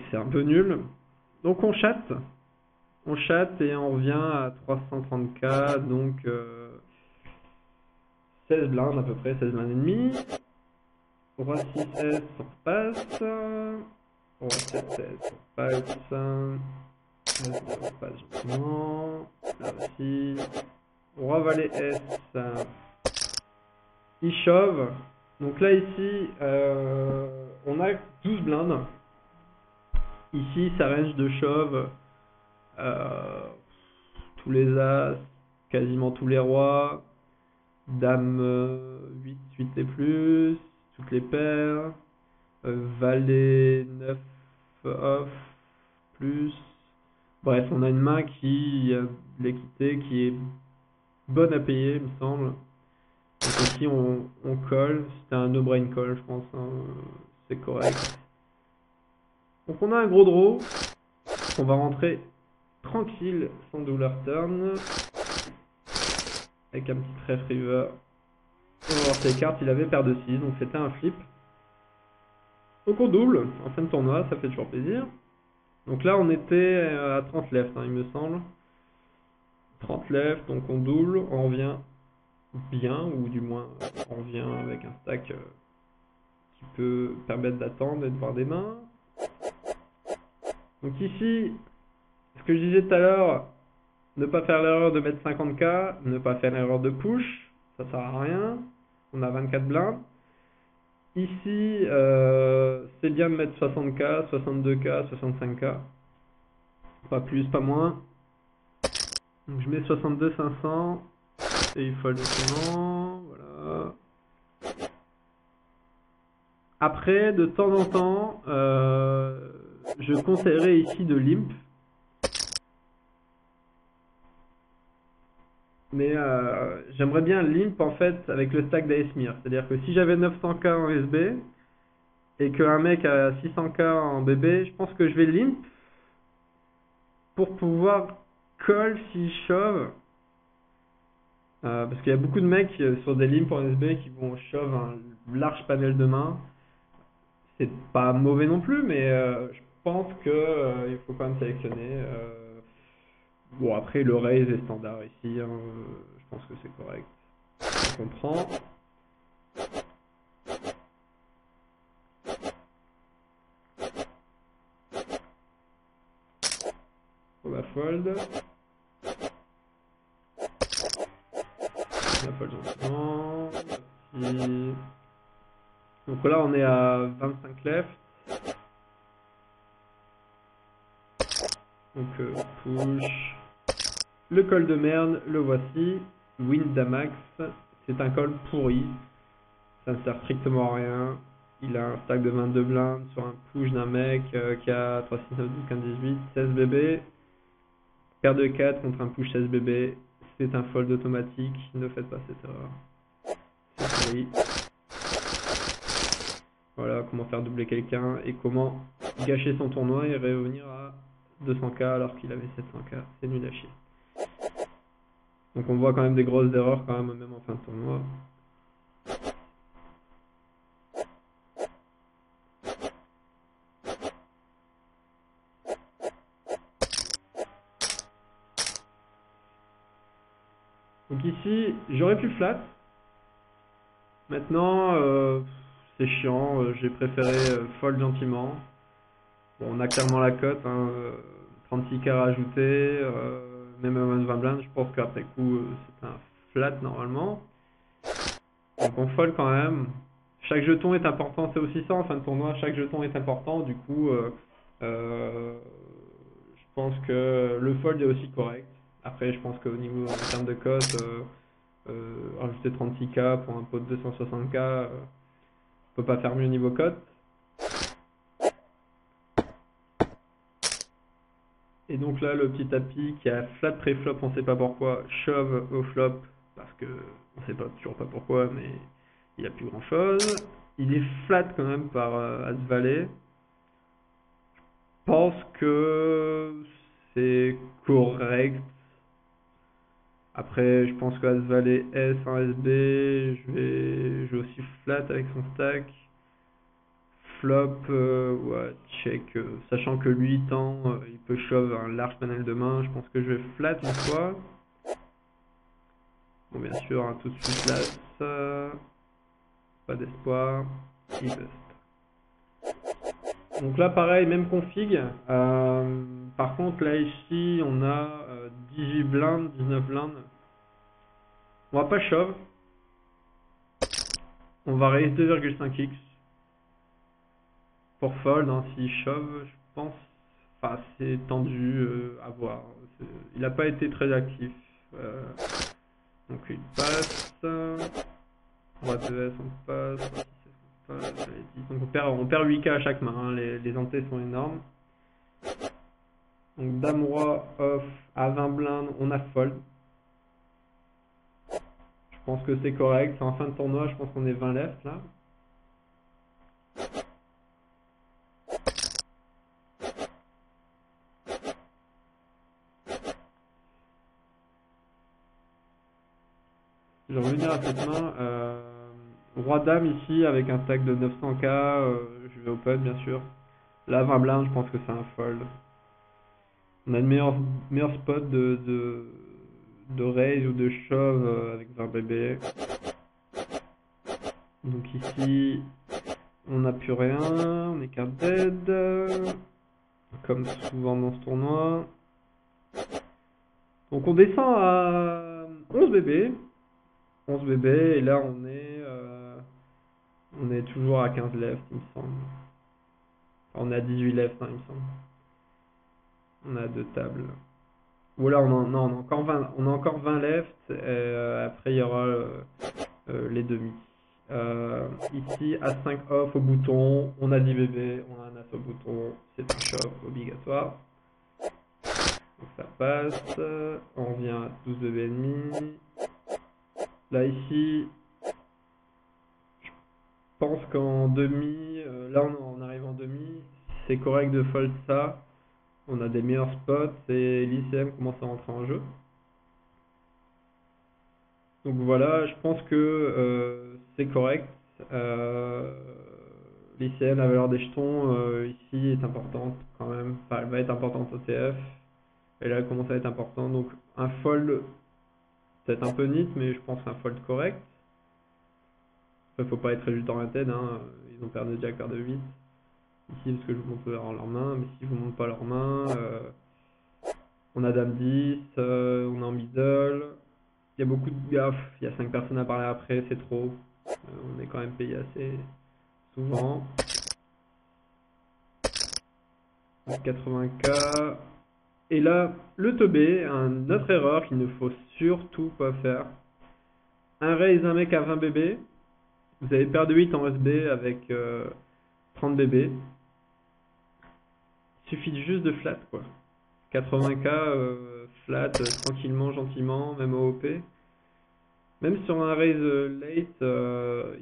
c'est un peu nul. Donc on chatte et on revient à 330k, donc 16 blindes à peu près, 16 blindes et demi. Roi 6S, on repasse. Roi 7S, on repasse. On passe gentiment. Là aussi. Roi valet S. Il shove. Donc là ici, on a 12 blindes. Ici, ça range de shove. Tous les As, quasiment tous les rois. Dame 8, 8 et plus. Toutes les paires. Valet 9 off. Plus. Bref, on a une main qui a de l'équité, qui est bonne à payer, il me semble. Donc ici, on colle. C'était un no-brain call, je pense. Hein. C'est correct. Donc on a un gros draw. On va rentrer tranquille, sans double turn. Avec un petit trèfle river. On va voir ses cartes. Il avait paire de 6, donc c'était un flip. Donc on double, en fin de tournoi, ça fait toujours plaisir. Donc là, on était à 30 left, hein, il me semble. 30 left, donc on double, on revient bien, ou du moins on revient avec un stack qui peut permettre d'attendre et de voir des mains. Donc ici, ce que je disais tout à l'heure, ne pas faire l'erreur de mettre 50k, ne pas faire l'erreur de push, ça sert à rien. On a 24 blindes. Ici, c'est bien de mettre 60k, 62k, 65k. Pas plus, pas moins. Donc je mets 62 500 et il fold autrement. Voilà. Après, de temps en temps, je conseillerais ici de limp. Mais j'aimerais bien limp en fait avec le stack d'Aesmir. C'est-à-dire que si j'avais 900k en SB et qu'un mec a 600k en BB, je pense que je vais limp pour pouvoir call s'il shove. Parce qu'il y a beaucoup de mecs sur des limps en SB qui vont shove un large panel de mains. C'est pas mauvais non plus, mais je pense que il faut quand même sélectionner. Bon, après, le raise est standard ici, hein, je pense que c'est correct. On comprend. On va fold. On va fold gentiment. Merci. Donc là, on est à 25 left. Donc push. Le call de merde, le voici. Win d'Amax. C'est un call pourri. Ça ne sert strictement à rien. Il a un stack de 22 blindes sur un push d'un mec qui a 3, 6, 9, 12, 15, 18, 16 BB. Paire de 4 contre un push 16 BB. C'est un fold automatique. Ne faites pas cette erreur. C'est pourri. Voilà comment faire doubler quelqu'un et comment gâcher son tournoi et revenir à 200k alors qu'il avait 700k. C'est nul à chier. Donc on voit quand même des grosses erreurs quand même en fin de tournoi. Donc ici, j'aurais pu flat. Maintenant, c'est chiant. J'ai préféré fold gentiment. Bon, on a clairement la cote. Hein, 36k rajouté. Même à 20 blindes, je pense qu'après coup, c'est un flat normalement. Donc on fold quand même. Chaque jeton est important. C'est aussi ça en fin de tournoi. Chaque jeton est important. Du coup, je pense que le fold est aussi correct. Après, je pense qu'au niveau en termes de cote, rajouter 36k pour un pot de 260k, on peut pas faire mieux niveau cote. Et donc là, le petit tapis qui a flat pré-flop, on sait pas pourquoi, shove au flop, parce que on sait pas, toujours pas pourquoi, mais il a plus grand chose. Il est flat quand même par As-Valet. Je pense que c'est correct. Après, je pense que As-Valet S en SB, je vais aussi flat avec son stack. Flop, ouais, check. Sachant que lui, il peut shove un large panel de main, je pense que je vais flat une fois. Bon, bien sûr, tout de suite flat. Pas d'espoir. Il bust. Donc là, pareil, même config. Par contre, là, ici, on a 18 blindes, 19 blindes. On va pas shove. On va raise 2,5x. Pour fold, hein, s'il shove, je pense. Enfin, c'est tendu à voir. Il n'a pas été très actif. Donc il passe. Roi 2S, on passe. Roi 6S, on passe. Donc on perd 8k à chaque main. Hein. Les antés sont énormes. Donc dame roi off à 20 blindes, on a fold. Je pense que c'est correct. C'est en fin de tournoi, je pense qu'on est 20 left là. Je vais revenir à cette main. Roi dame ici avec un stack de 900k. Je vais open bien sûr. Là 20 blindes, je pense que c'est un fold. On a le meilleur spot de raise ou de shove avec 20 bébés. Donc ici, on n'a plus rien, on est carte dead, comme souvent dans ce tournoi. Donc on descend à 11 bébés. 11 bébés, et là on est toujours à 15 left, il me semble. Enfin, on est à 18 left, hein, il me semble. On a 2 tables. Ou là, non, on a encore 20 left, et après il y aura les demi. Ici, à 5 off au bouton, on a 10 bébés, on a un as au bouton, c'est un shove obligatoire. Donc ça passe, on revient à 12 bébés ennemis. Là, ici, je pense qu'en demi, là on arrive en demi, c'est correct de fold ça. On a des meilleurs spots et l'ICM commence à rentrer en jeu. Donc voilà, je pense que c'est correct. L'ICM, la valeur des jetons ici est importante quand même. Enfin, elle va être importante au TF. Et là, elle commence à être importante. Donc un fold, peut-être un peu nit, mais je pense un fold correct. Après, faut pas être résultat-oriented, hein. Ils ont perdu jack paire de 8. Ici, parce que je vous montre leur main, mais si je vous montre pas leur main, on a dame 10, on est en middle. Il y a beaucoup de gaffes, il y a 5 personnes à parler après, c'est trop. On est quand même payé assez souvent. 80k. Et là, le teubé, une autre erreur qu'il ne faut surtout pas faire. Un raise un mec à 20 bébés. Vous avez paire de 8 en SB avec 30 bébés. Il suffit juste de flat, quoi. 80k flat, tranquillement, gentiment, même au OP. Même sur un raise late,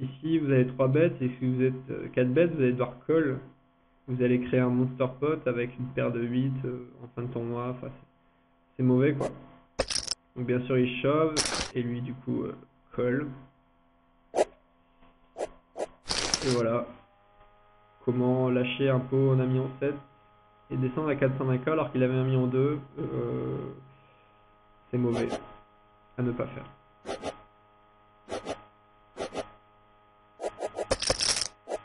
ici vous avez 3 bêtes, et si vous êtes 4 bêtes, vous allez devoir call. Vous allez créer un monster pot avec une paire de 8 en fin de tournoi. Enfin, c'est mauvais, quoi. Donc bien sûr il shove, et lui du coup call. Et voilà. Comment lâcher un pot en a mis en 7 et descendre à 420k alors qu'il avait un million 2. C'est mauvais. À ne pas faire.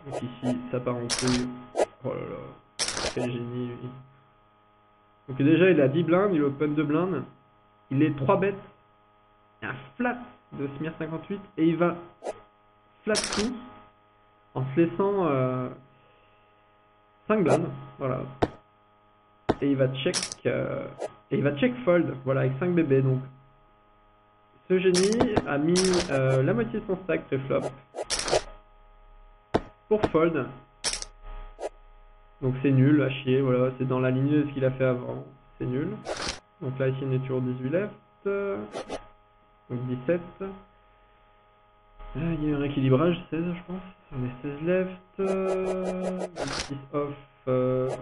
Donc ici, ça part en couille. Oh là là, quel génie lui. Donc déjà, il a 10 blindes, il open 2 blindes. Il est 3 bêtes. Il y a un flat de Smir 58 et il va flat tout en se laissant 5 blindes. Voilà. Et il va check fold. Voilà, avec 5 bébés. Donc ce génie a mis la moitié de son stack préflop pour fold. Donc c'est nul, à chier, voilà, c'est dans la lignée de ce qu'il a fait avant, c'est nul. Donc là ici on est toujours 18 left, donc 17. Là il y a eu un rééquilibrage, 16 je pense, on est 16 left, 26 off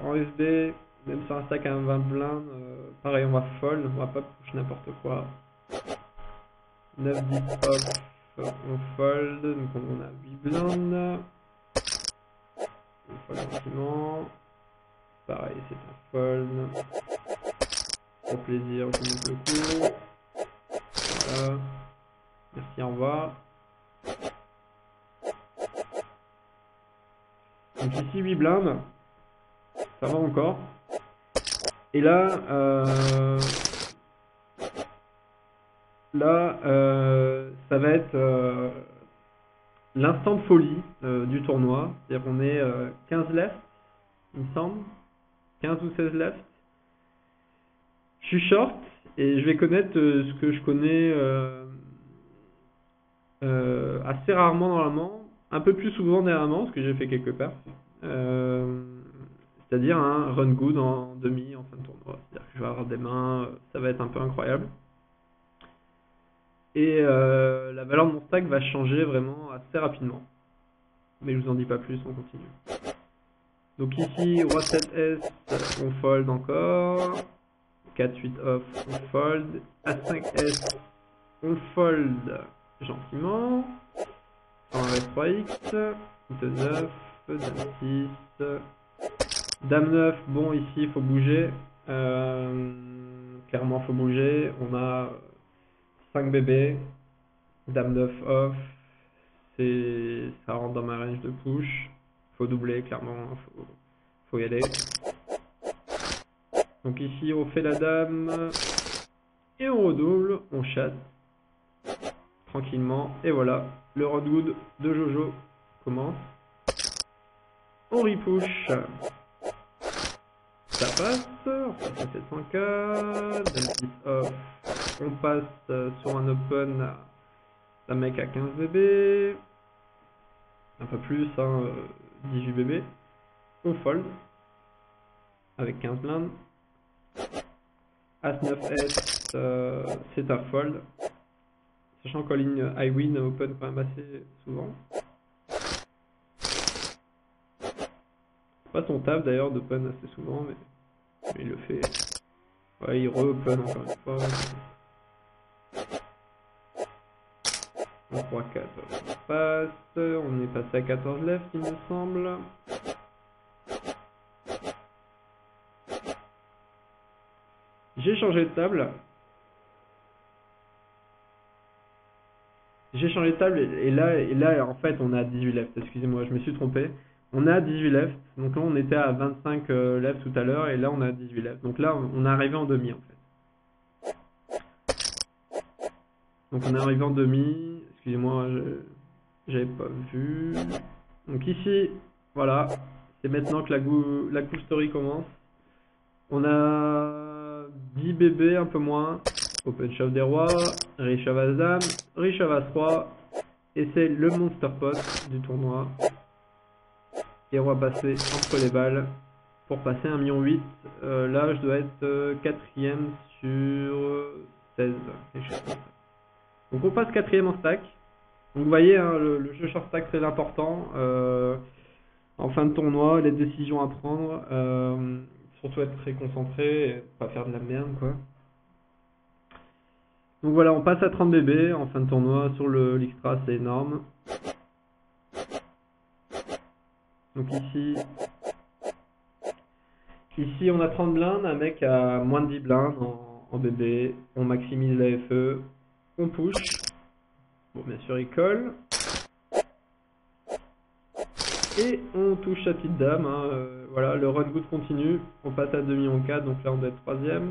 en SB, même sur un stack à 20 blindes, pareil on va fold, on va pas push n'importe quoi. 9, 10 off, on fold, donc on a 8 blindes. On fold gentiment. Pareil, c'est un fold. Pour plaisir, je monte le coup. Voilà. Merci, au revoir. Donc ici 8 blindes. Ça va encore. Et là, ça va être l'instant de folie du tournoi. C'est-à-dire qu'on est 15 left, il me semble. 15 ou 16 left. Je suis short et je vais connaître ce que je connais assez rarement normalement, un peu plus souvent dernièrement parce que j'ai fait quelques perfs. C'est-à-dire un run good en demi, en fin de tournoi. C'est-à-dire que je vais avoir des mains, ça va être un peu incroyable. Et la valeur de mon stack va changer vraiment assez rapidement. Mais je vous en dis pas plus, on continue. Donc ici, roi 7S, on fold encore. 4-8 off, on fold. A5S, on fold gentiment. On va 3x. 2-9, dame 6. Dame 9, bon ici il faut bouger. Clairement faut bouger. On a 5 bébés, dame 9 off, ça rentre dans ma range de push. Faut doubler, clairement, faut y aller. Donc ici, on fait la dame, et on redouble, on chatte, tranquillement, et voilà, le run good de Jojo commence. On repush, ça passe, on passe à 704, dame 10 off, on passe sur un open, la mec à 15 bébés, un peu plus, hein, 18 bébés, on fold, avec 15 blindes, As 9S, c'est un fold, sachant qu'en ligne I win open quand même assez souvent. Pas son taf d'ailleurs d'open assez souvent, mais il le fait. Ouais, il re-open encore une fois. On 3-4, on passe, on est passé à 14 left il me semble. J'ai changé de table. J'ai changé de table et là en fait on a 18 left, excusez-moi, je me suis trompé. On a 18 left, donc là on était à 25 left tout à l'heure et là on a 18 left. Donc là on est arrivé en demi en fait. Donc on est arrivé en demi, excusez-moi, j'avais pas vu. Donc ici, voilà, c'est maintenant que la cool story commence. On a 10 bébés, un peu moins. Open shove des rois, riche à as dame, riche à as roi. Et c'est le monster pot du tournoi. Et on va passer entre les balles pour passer 1,8 million. Là, je dois être 4ème sur 16. Donc on passe 4ème en stack. Donc vous voyez, hein, le jeu short stack très important. En fin de tournoi, les décisions à prendre. Surtout être très concentré et pas faire de la merde, quoi. Donc voilà, on passe à 30 bébés en fin de tournoi sur le l'Xtra, c'est énorme. Donc ici on a 30 blindes, un mec a moins de 10 blindes en bébé, on maximise la FE, on push. Bon, bien sûr il colle. Et on touche sa petite dame, hein, voilà, le run good continue, on passe à 2,4 millions, donc là on doit être 3ème.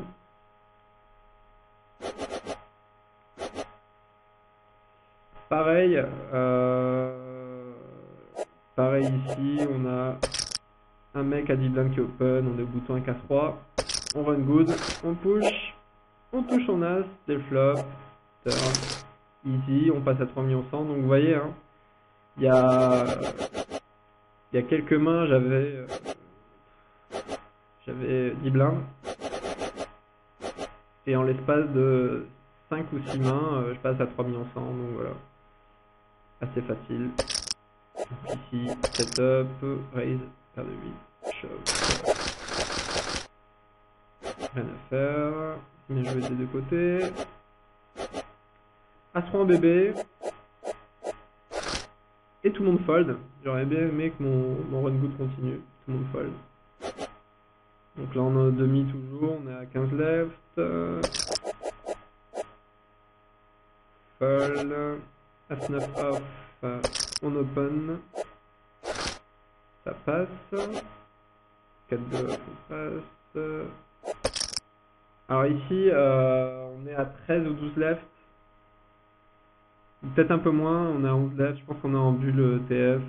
Pareil, pareil ici, on a un mec à 10 blindes qui open, on est au bouton 1K3, on run good, on push, on touche son as, des flops, turn, easy, on passe à 3 millions 100, donc vous voyez, hein, il y a quelques mains, j'avais 10 blindes, et en l'espace de 5 ou 6 mains, je passe à 3 millions 100, donc voilà, assez facile. Donc ici, setup, raise, paire de 8, shove. Rien à faire. Bien joué des deux côtés. As-3 en bébé. Et tout le monde fold. J'aurais bien aimé que mon run good continue. Tout le monde fold. Donc là on est demi toujours, on est à 15 left. Fold. As-9 off. On open. Ça passe. 4-2 off, on passe. Alors ici, on est à 13 ou 12 left. Peut-être un peu moins, on est à 11 left. Je pense qu'on est en bulle TF.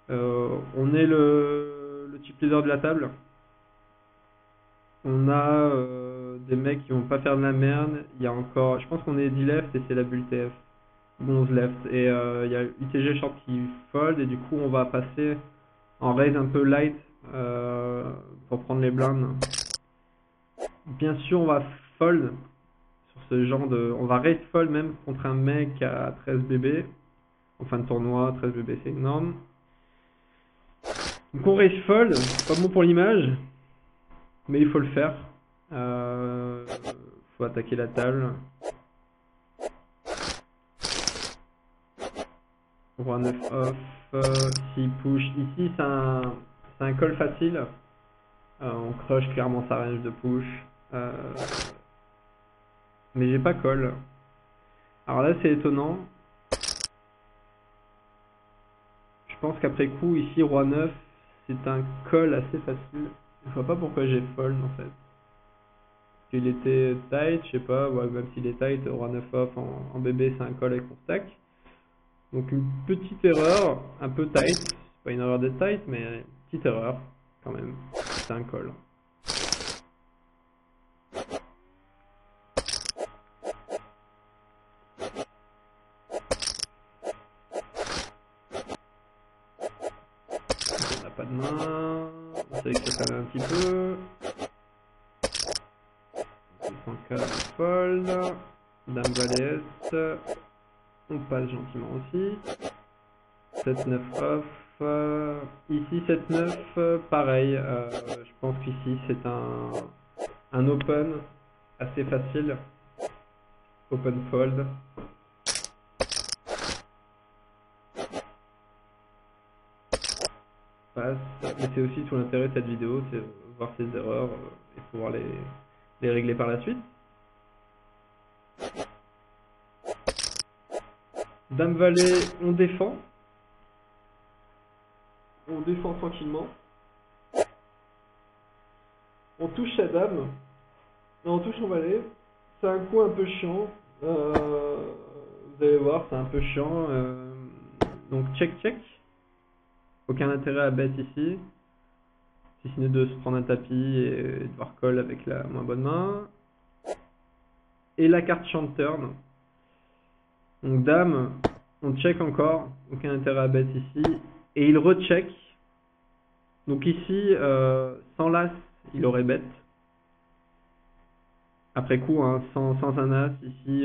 On est le chip leader de la table. On a des mecs qui vont pas faire de la merde. Il y a encore, je pense qu'on est 10 left et c'est la bulle TF. 11 left. Et il y a UTG short qui fold et du coup on va passer en raise un peu light pour prendre les blindes. Bien sûr, on va fold sur ce genre de... On va raise fold même contre un mec à 13 bébés. En fin de tournoi, 13 bébés, c'est énorme. Donc on raise fold, pas bon pour l'image, mais il faut le faire. Faut attaquer la table. Roi 9 off, s'il push. Ici, c'est un call facile. On crush clairement sa range de push. Mais j'ai pas call. Alors là, c'est étonnant. Je pense qu'après coup, ici, roi 9, c'est un call assez facile. Je vois pas pourquoi j'ai fold en fait. Il était tight, je sais pas, ouais, même s'il est tight, roi 9 off en bébé, c'est un call avec mon stack. Donc une petite erreur, un peu tight. C'est pas une erreur d'être tight, mais une petite erreur quand même. C'est un call. On n'a pas de main. On sait que ça calme un petit peu. 604 fold. Dame valet S. On passe gentiment aussi. 7-9 off. Ici 7-9, pareil. Je pense qu'ici c'est un open assez facile. Open fold. Passe. Mais c'est aussi tout l'intérêt de cette vidéo, c'est voir ces erreurs et pouvoir les régler par la suite. Dame valet, on défend. On défend tranquillement. On touche sa dame. Et on touche son valet. C'est un coup un peu chiant. Vous allez voir, c'est un peu chiant. Donc check. Aucun intérêt à bet ici. Si ce n'est de se prendre un tapis et de devoir call avec la moins bonne main. Et la carte chant turn. Donc dame, on check encore. Aucun intérêt à bet ici. Et il recheck. Donc ici, sans l'as, il aurait bet. Après coup, hein, sans un as, ici,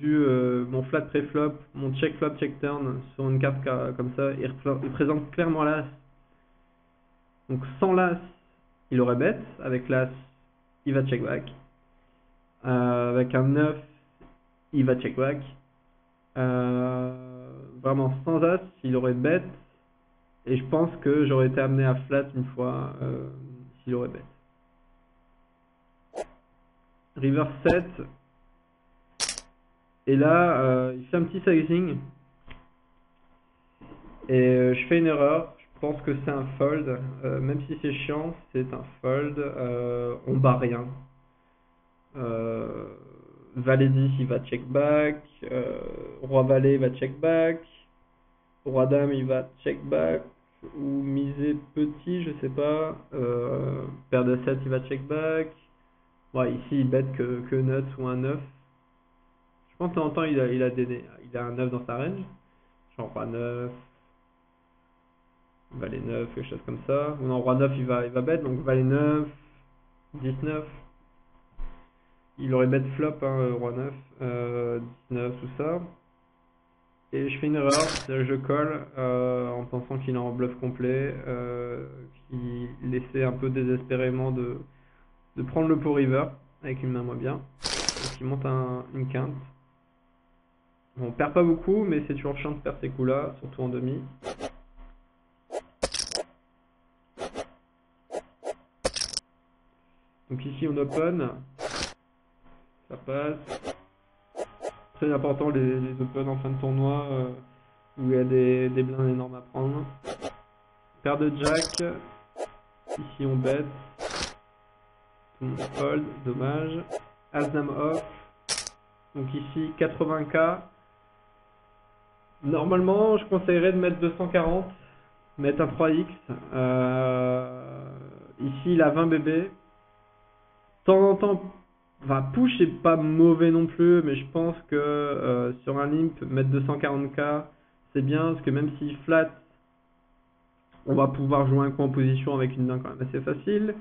vu mon flat pré-flop, mon check flop, check turn, sur une carte comme ça, il présente clairement l'as. Donc sans l'as, il aurait bet. Avec l'as, il va check back. Avec un 9, il va check back. Vraiment sans as, il aurait bet. Et je pense que j'aurais été amené à flat une fois s'il aurait bet. River 7. Et là, il fait un petit sizing. Et je fais une erreur. Je pense que c'est un fold. Même si c'est chiant, c'est un fold. On bat rien. Valet 10, il va check back. Roi valet va check back. Roi dame, il va check back. Ou miser petit, je sais pas. Paire de 7, il va check back. Ouais, ici, il bet que nuts ou un 9. Je pense que de temps en temps, il a un 9 dans sa range. Genre roi 9. Valet 9, quelque chose comme ça. Ou non, roi 9, il va bet. Donc valet 9. 19. Il aurait bet flop, hein, roi 9. 19, tout ça. Et je fais une erreur, je colle en pensant qu'il est en bluff complet, qu'il essaie un peu désespérément de prendre le pot river avec une main moins bien. Donc il monte une quinte. Bon, on perd pas beaucoup, mais c'est toujours chiant de perdre ces coups-là, surtout en demi. Donc ici on open, ça passe. Très important les open en fin de tournoi où il y a des blindes énormes à prendre. Paire de jack, ici on bet. Fold, dommage. As-dame off. Donc ici 80k. Normalement, je conseillerais de mettre 240, mettre un 3x. Ici, il a 20 bébés. De temps en temps, enfin, push c'est pas mauvais non plus, mais je pense que sur un limp, mettre 240k, c'est bien, parce que même s'il flat, on va pouvoir jouer un coup en position avec une main quand même assez facile.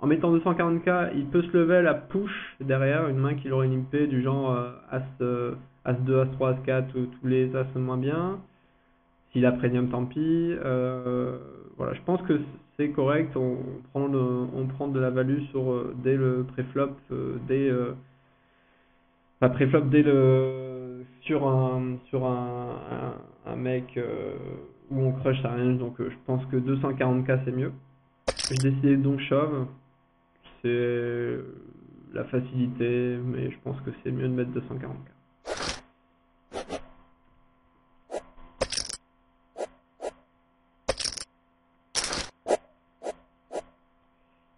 En mettant 240k, il peut se level à push derrière, une main qu'il aurait limpé du genre As2, As3, As4, tous les As moins bien. S'il a premium, tant pis. Voilà, je pense que c'est correct. On prend de la value dès le préflop, pas préflop, sur un mec où on crush sa range. Donc je pense que 240k c'est mieux. Je décidais donc shove. la facilité, mais je pense que c'est mieux de mettre 240K.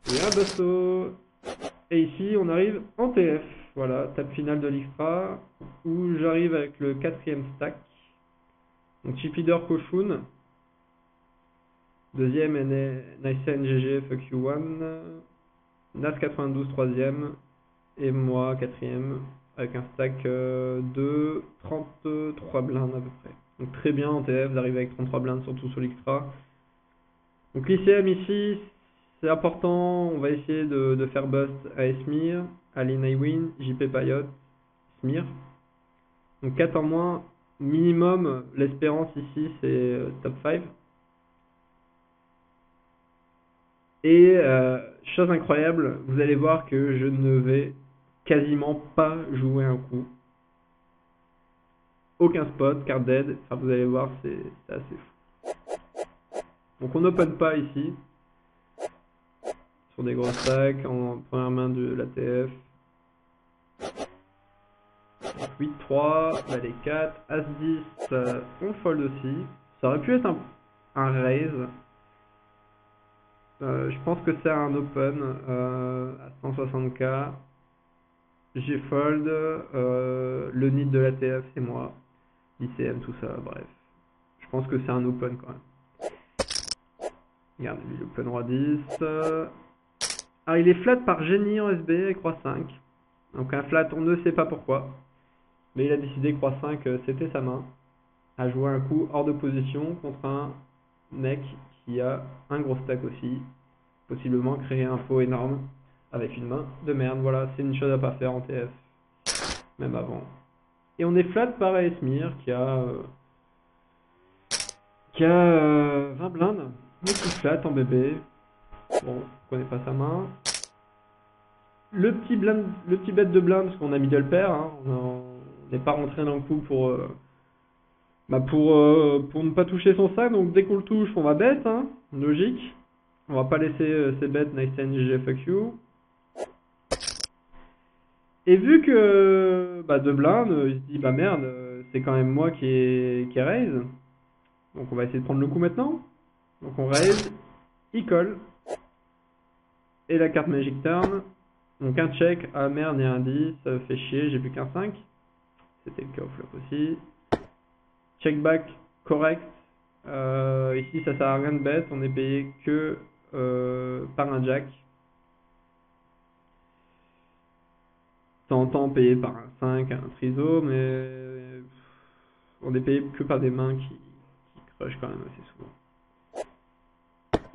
Et un basso. Et ici, on arrive en TF. Voilà, table finale de l'Xtra, où j'arrive avec le 4e stack. Donc chip leader Koshun. Deuxième Nice NGG Fuck You One. Nas 92 troisième. Et moi quatrième. Avec un stack de 33 blindes à peu près. Donc très bien en TF d'arriver avec 33 blindes, surtout sur l'Xtra. Donc l'ICM ici, c'est important. On va essayer de faire bust à Esmir, Alin Iwin, JP Payot, Smir. Donc 4 en moins. Minimum, l'espérance ici, c'est top 5. Et chose incroyable, vous allez voir que je ne vais quasiment pas jouer un coup. Aucun spot, card dead. Enfin, vous allez voir, c'est assez fou. Donc on open pas ici. Sur des gros stacks, en première main de l'ATF. 8-3, valet 4, As-10, on fold aussi. Ça aurait pu être un raise. Je pense que c'est un open à 160K. J'ai fold, le nid de l'ATF c'est moi, ICM tout ça, bref. Je pense que c'est un open quand même. Regarde, lui l'open roi 10. Ah, il est flat par génie en SB avec roi 5. Donc un flat, on ne sait pas pourquoi. Mais il a décidé que roi 5 c'était sa main. À jouer un coup hors de position contre un mec qui a un gros stack aussi. Possiblement créer un pot énorme avec une main de merde. Voilà, c'est une chose à pas faire en TF. Même avant. Et on est flat par Esmir qui a 20 blindes. Mais qui flat en bébé. Bon, on connaît pas sa main. Le petit bet de blind, parce qu'on a middle pair, hein, on n'est pas rentré dans le coup pour ne pas toucher son sac, donc dès qu'on le touche, on va bet, hein, logique. On va pas laisser ses bêtes nice NGG fuck you. Et vu que de blind, il se dit bah merde, c'est quand même moi qui raise. Donc on va essayer de prendre le coup maintenant. Donc on raise, il colle. Et la carte Magic Turn. Donc un check, ah merde, il y a un 10, ça fait chier, j'ai plus qu'un 5. C'était le cas au flop aussi. Check back, correct. Ici ça sert à rien de bet, on est payé que par un jack. De temps en temps payé par un 5, un triso, mais on est payé que par des mains qui crush quand même assez souvent.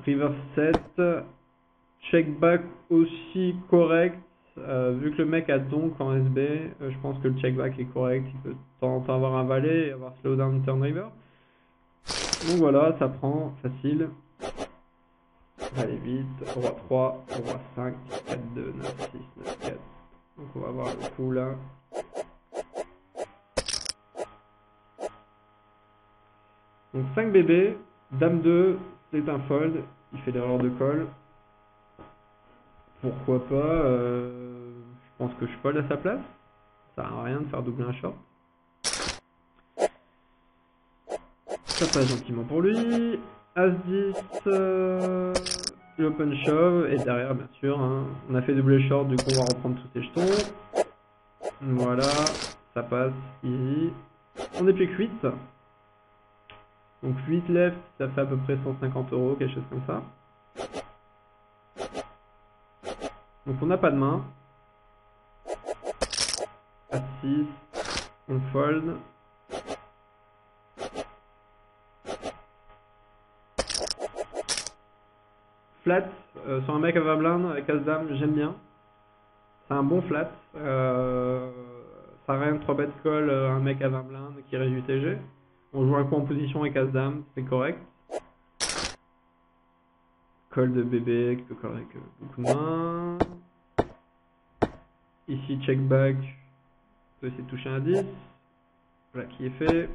River 7, check back aussi correct. Vu que le mec a donc en SB, je pense que le check back est correct. Il peut de temps en temps avoir un valet et avoir slowdown turn river. Donc voilà, ça prend facile. Valet 8, roi 3, roi 5, 4, 2, 9, 6, 9, 4. Donc on va voir le coup là. Donc 5 bébés, dame 2, c'est un fold, il fait l'erreur de call. Pourquoi pas, je pense que je fold à sa place. Ça sert à rien de faire doubler un short. Ça passe gentiment pour lui. As-10, l'open shove, et derrière bien sûr, hein, on a fait doubler short, du coup on va reprendre tous ses jetons. Voilà, ça passe, easy. On est plus que 8. Donc 8 left, ça fait à peu près 150 €, quelque chose comme ça. Donc on n'a pas de main. À 6, on fold. Flat, sur un mec à 20 blindes avec As-Dame, j'aime bien. C'est un bon flat. Ça rien 3 bet call, un mec à 20 blindes qui reste UTG. On joue un coup en position avec As-Dame, c'est correct. Call de bébé qui peut coller avec beaucoup de mains. Ici, check back. On peut essayer de toucher un 10. Voilà qui est fait.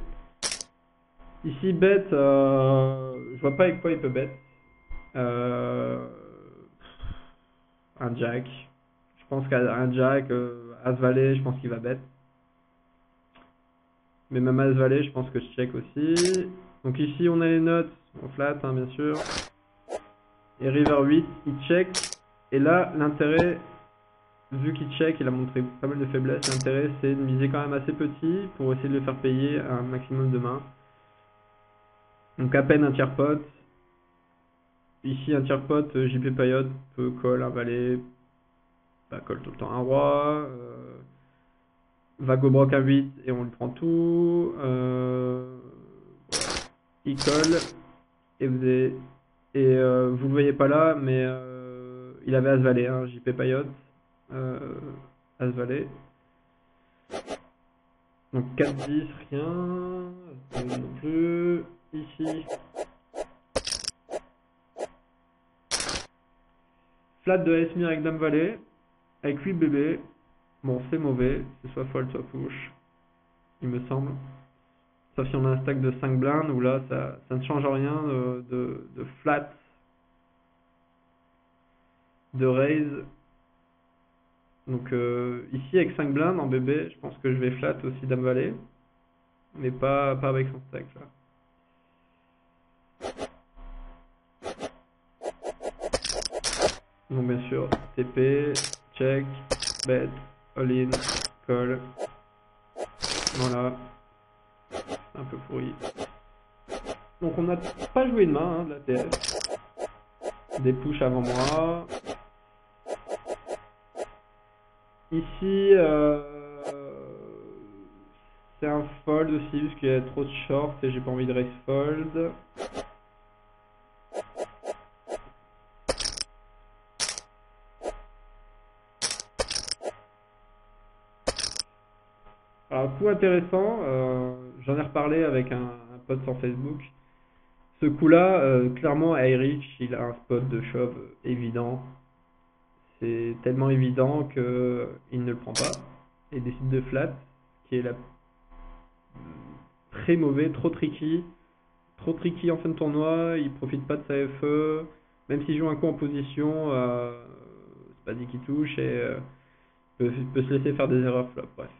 Ici, bet. Je vois pas avec quoi il peut bet. Un jack. Je pense qu'un jack, As-Valet, je pense qu'il va bet. Mais même As-Valet, je pense que je check aussi. Donc ici, on a les notes, on flat, hein, bien sûr. Et River 8, il check. Et là, l'intérêt, vu qu'il check, il a montré pas mal de faiblesses. L'intérêt, c'est de miser quand même assez petit pour essayer de le faire payer un maximum de mains. Donc à peine un tiers pot. Ici, un tiers pot, JP Payot peut call un valet, bah, call tout le temps un roi. Va go broc à 8 et on lui prend tout. Il colle et vous le voyez pas là, mais il avait As-Valet, hein, JP Payot. As-Valet. Donc 4-10, rien. As-Valet non plus. Ici. Flat de Esmir avec Dame-Valet. Avec 8 bébés. Bon, c'est mauvais. C'est soit fold, soit push. Il me semble. Sauf si on a un stack de 5 blindes où là, ça ne change rien de flat, de raise. Donc ici, avec 5 blindes en bébé, je pense que je vais flat aussi Dame-Valet. Mais pas avec son stack là. Donc bien sûr, TP, check, bet, all-in, call. Voilà. Un peu pourri. Donc on n'a pas joué de main, hein, de la TF. Des push avant moi. Ici, c'est un fold aussi, parce qu'il y a trop de short et j'ai pas envie de raise fold. Alors, coup intéressant, j'en ai reparlé avec un pote sur Facebook. Ce coup-là, clairement, Airich, il a un spot de shove évident. C'est tellement évident qu'il ne le prend pas et décide de flat, qui est très mauvais, trop tricky en fin de tournoi. Il profite pas de sa FE, même s'il joue un coup en position, c'est pas dit qu'il touche et peut se laisser faire des erreurs flop. Bref,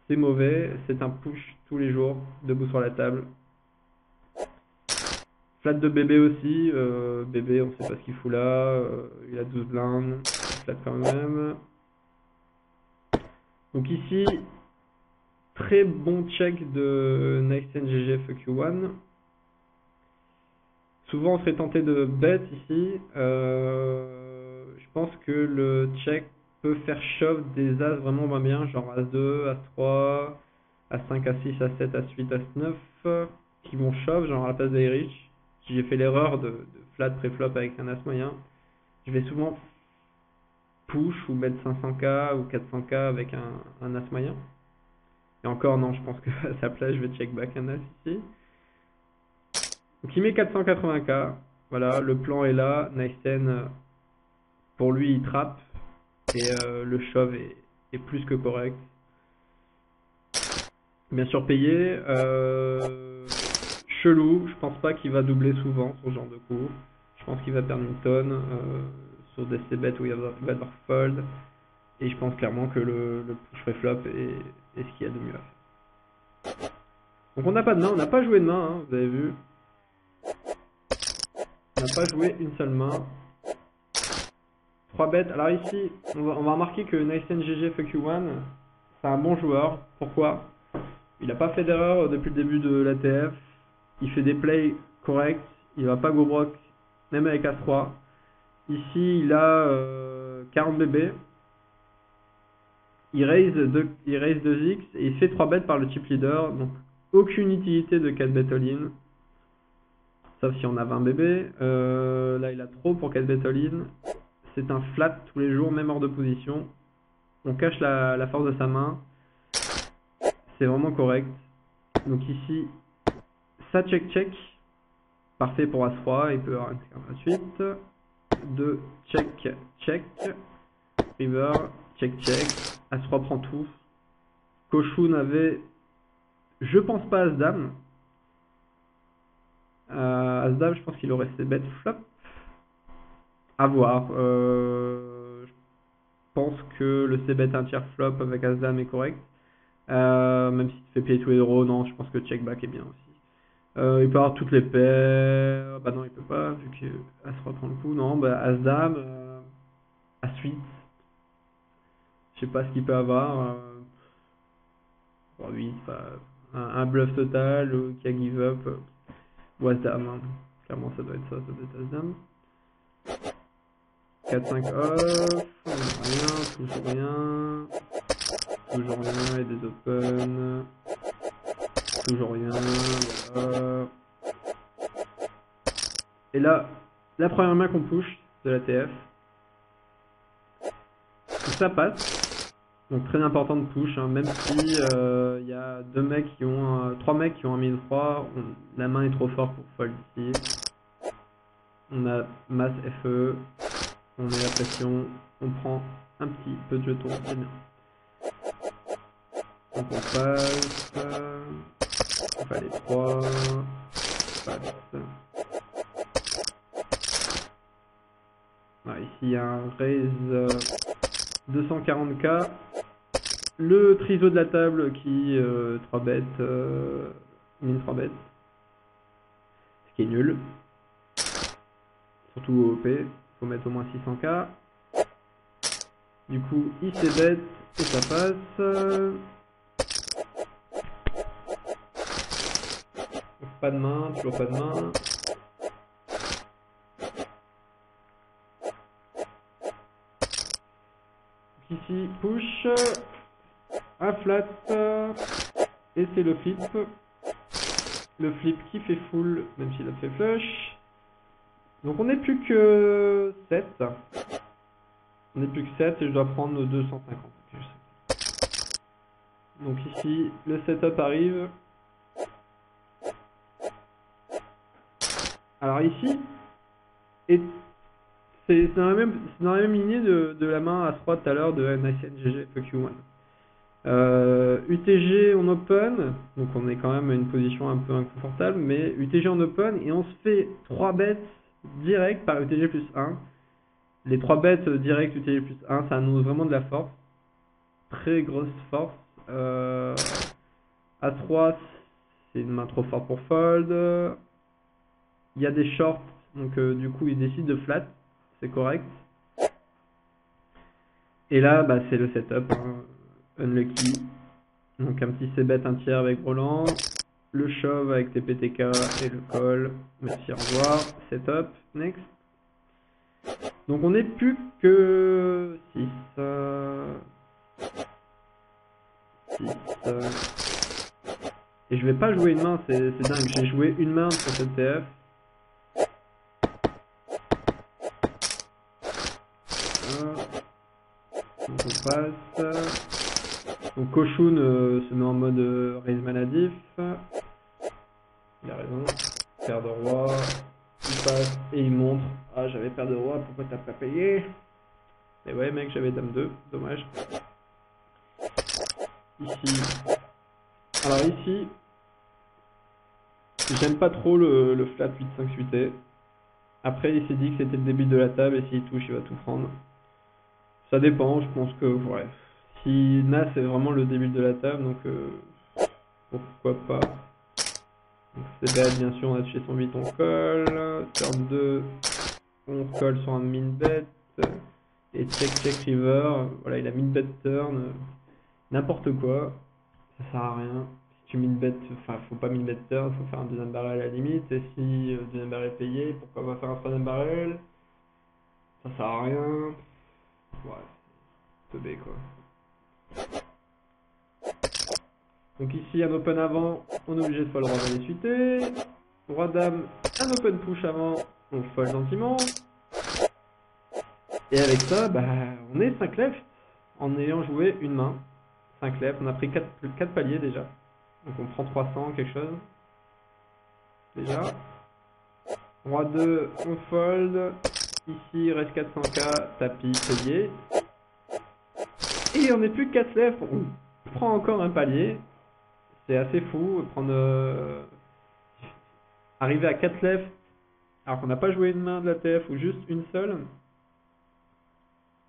c'est mauvais, c'est un push tous les jours, debout sur la table. Flat de bébé aussi, bébé on sait pas ce qu'il fout là, il a 12 blindes, flat quand même. Donc ici, très bon check de NiceNGG fuck you one. Souvent on serait tenté de bet ici, je pense que le check peut faire shove des as vraiment pas bien, genre as2, as3, as5, as6, as7, as8, as9, qui vont shove, genre à la place d'Airich. Si j'ai fait l'erreur de flat préflop avec un as moyen, je vais souvent push ou mettre 500k ou 400k avec un as moyen. Et encore non, je pense que à sa place je vais check back un as ici. Donc il met 480k, voilà, le plan est là, Nice-10, pour lui il trappe, et le shove est plus que correct. Bien sûr payé, chelou, je pense pas qu'il va doubler souvent ce genre de coup, je pense qu'il va perdre une tonne sur des c-bets où il va devoir fold, et je pense clairement que le push pré-flop est ce qu'il y a de mieux à faire. Donc on n'a pas de main, on n'a pas joué de main, hein, vous avez vu. On n'a pas joué une seule main. 3 bêtes. Alors ici, on va remarquer que NiceNGG fuck you one, c'est un bon joueur. Pourquoi? Il n'a pas fait d'erreur depuis le début de l'ATF. Il fait des plays corrects. Il va pas go broc, même avec As3. Ici, il a 40 BB. Il raise 2x et il fait 3 bêtes par le chip leader. Donc, aucune utilité de 4 bet all-in. Sauf si on a 20 BB. Là, il a trop pour 4 bet all-in. C'est un flat tous les jours, même hors de position. On cache la force de sa main. C'est vraiment correct. Donc ici, ça check. Parfait pour As-3. Il peut avoir une suite. 2, check. River, check. As-3 prend tout. Cochon avait, je pense pas As-Dame. As-Dame, je pense qu'il aurait ses bêtes flop. À voir. pense que le c-bet un tiers flop avec As-Dame est correct. Même si tu fais pied tous les euros, non, je pense que check-back est bien aussi. Il peut avoir toutes les paires. Bah non, il peut pas, vu que As reprend le coup. Non, bah As-Dame, As-8. Je sais pas ce qu'il peut avoir. 8, un bluff total qui a give up. Ou As-Dame, hein. Clairement, ça doit être ça, ça doit être As-Dame. 4-5 off, rien, toujours rien, et des open, toujours rien, voilà. Et là, la première main qu'on push de la TF, ça passe, donc très important de push, hein, même si il y a 3 mecs qui ont un 1003, la main est trop forte pour fold ici. On a masse FE, on met la pression, on prend un petit peu de jetons, c'est bien. Donc on passe, on fait les 3, passe. Ah, ici il y a un raise 240k. Le triso de la table qui 3 bêtes, min 3 bêtes. Ce qui est nul. Surtout au OP, faut mettre au moins 600k. Du coup, il c-bet et ça passe. Pas de main, toujours pas de main. Ici, push. Un flat. Et c'est le flip. Le flip qui fait full, même s'il a fait flush. Donc on n'est plus que 7. On n'est plus que 7 et je dois prendre 250. Donc ici, le setup arrive. Alors ici, c'est dans la même lignée de la main As-3 tout à l'heure de NICNGG FQ1. UTG en open, donc on est quand même à une position un peu inconfortable, mais UTG en open et on se fait 3 bêtes direct par UTG plus 1. Les 3 bêtes direct UTG plus 1, ça annonce vraiment de la force. Très grosse force. A3, c'est une main trop forte pour fold. Il y a des shorts, donc du coup il décide de flat, c'est correct. Et là, bah, c'est le setup, hein. Unlucky. Donc un petit c-bet un tiers avec Roland. Le shove avec TPTK et le call. Merci, au revoir. Setup, next. Donc on n'est plus que 6. 6. Et je vais pas jouer une main, c'est dingue. J'ai joué une main pour cette TF. Donc on passe. Donc Koshun se met en mode raise maladif. Il a raison. Paire de roi. Il passe et il montre. Ah, j'avais paire de roi, pourquoi t'as pas payé? Et ouais, mec, j'avais dame 2. Dommage. Ici. Alors ici, j'aime pas trop le flat 8-5 suité. Après, il s'est dit que c'était le début de la table et s'il touche, il va tout prendre. Ça dépend, je pense que, ouais. Si Nas c'est vraiment le début de la table, donc pourquoi pas. Donc c'est bête, bien sûr, on a touché son 8, on colle. Turn 2, on colle sur un min bet. Et check river. Voilà, il a min bet turn. N'importe quoi. Ça sert à rien. Si tu min bet, enfin, faut pas min bet turn, faut faire un deuxième barrel à la limite. Et si le deuxième barrel est payé, pourquoi on va faire un troisième barrel? Ça sert à rien. Ouais, teubé quoi. Donc ici, un open avant, on est obligé de fold roi valet suité. Roi dame, un open push avant, on fold gentiment. Et avec ça, bah, on est 5 left en ayant joué une main. 5 left, on a pris 4 paliers déjà. Donc on prend 300, quelque chose. Déjà. Roi 2, on fold. Ici, reste 400k, tapis, payé. Et on n'est plus que 4 left, on prend encore un palier. C'est assez fou, arriver à 4 left, alors qu'on n'a pas joué une main de la TF ou juste une seule.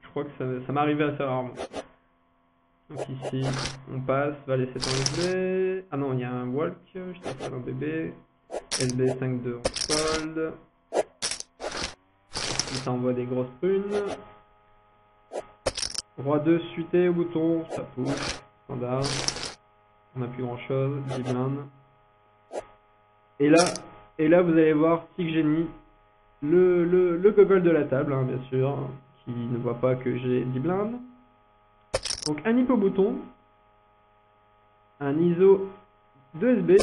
Je crois que ça m'arrivait assez rarement. Donc ici, on passe, va laisser ton SB. Ah non, il y a un walk, je t'installe un bébé. SB 5-2 en fold. Ici, ça envoie des grosses prunes. Roi 2 suité au bouton, ça push, standard. On n'a plus grand chose, 10 blindes. Et là, vous allez voir Tic Génie, le gogol de la table, hein, bien sûr, qui ne voit pas que j'ai 10 blindes. Donc un hippo bouton, un ISO 2SB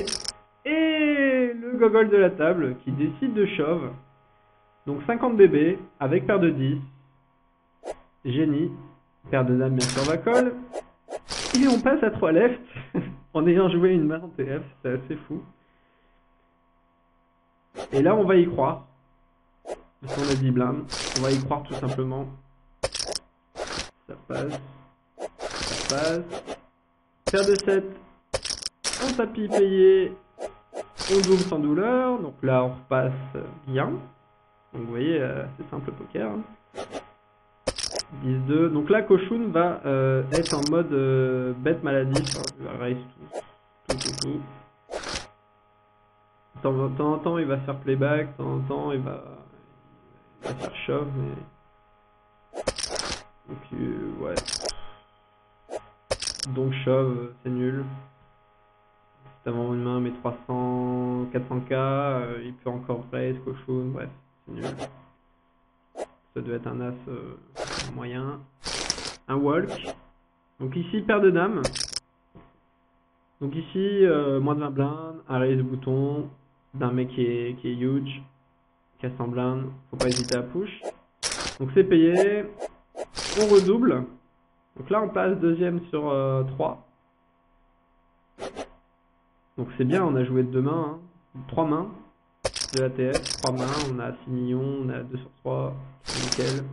et le gogol de la table qui décide de shove. Donc 50 bébés avec paire de 10, génie, paire de dames bien sûr va call. Et on passe à 3 left en ayant joué une main en TF, c'est assez fou. Et là on va y croire. Parce qu'on a 10 blindes, on va y croire tout simplement. Ça passe. Ça passe. Paire de 7. On tapis payé. On double sans douleur. Donc là, on repasse bien. Donc vous voyez, c'est simple poker. 10-2. Donc là, Koshun va être en mode bête maladif. Hein. Il va raise tout. De temps en temps, il va faire playback. De temps en temps, il va faire shove. Mais... Donc, ouais. Donc shove, c'est nul. C'est avant une main, mais 300, 400k, il peut encore raise, Koshun, bref, c'est nul. Ça doit être un as moyen. Un walk. Donc ici, paire de dames. Donc ici, moins de 20 blindes, un raise bouton d'un mec qui est huge, qui a 100 blindes, faut pas hésiter à push. Donc c'est payé, on redouble. Donc là, on passe deuxième sur 3. Donc c'est bien, on a joué de 2 mains, hein. 3 mains de l'ATF, 3 mains, on a 6 millions, on a 2 sur 3, nickel.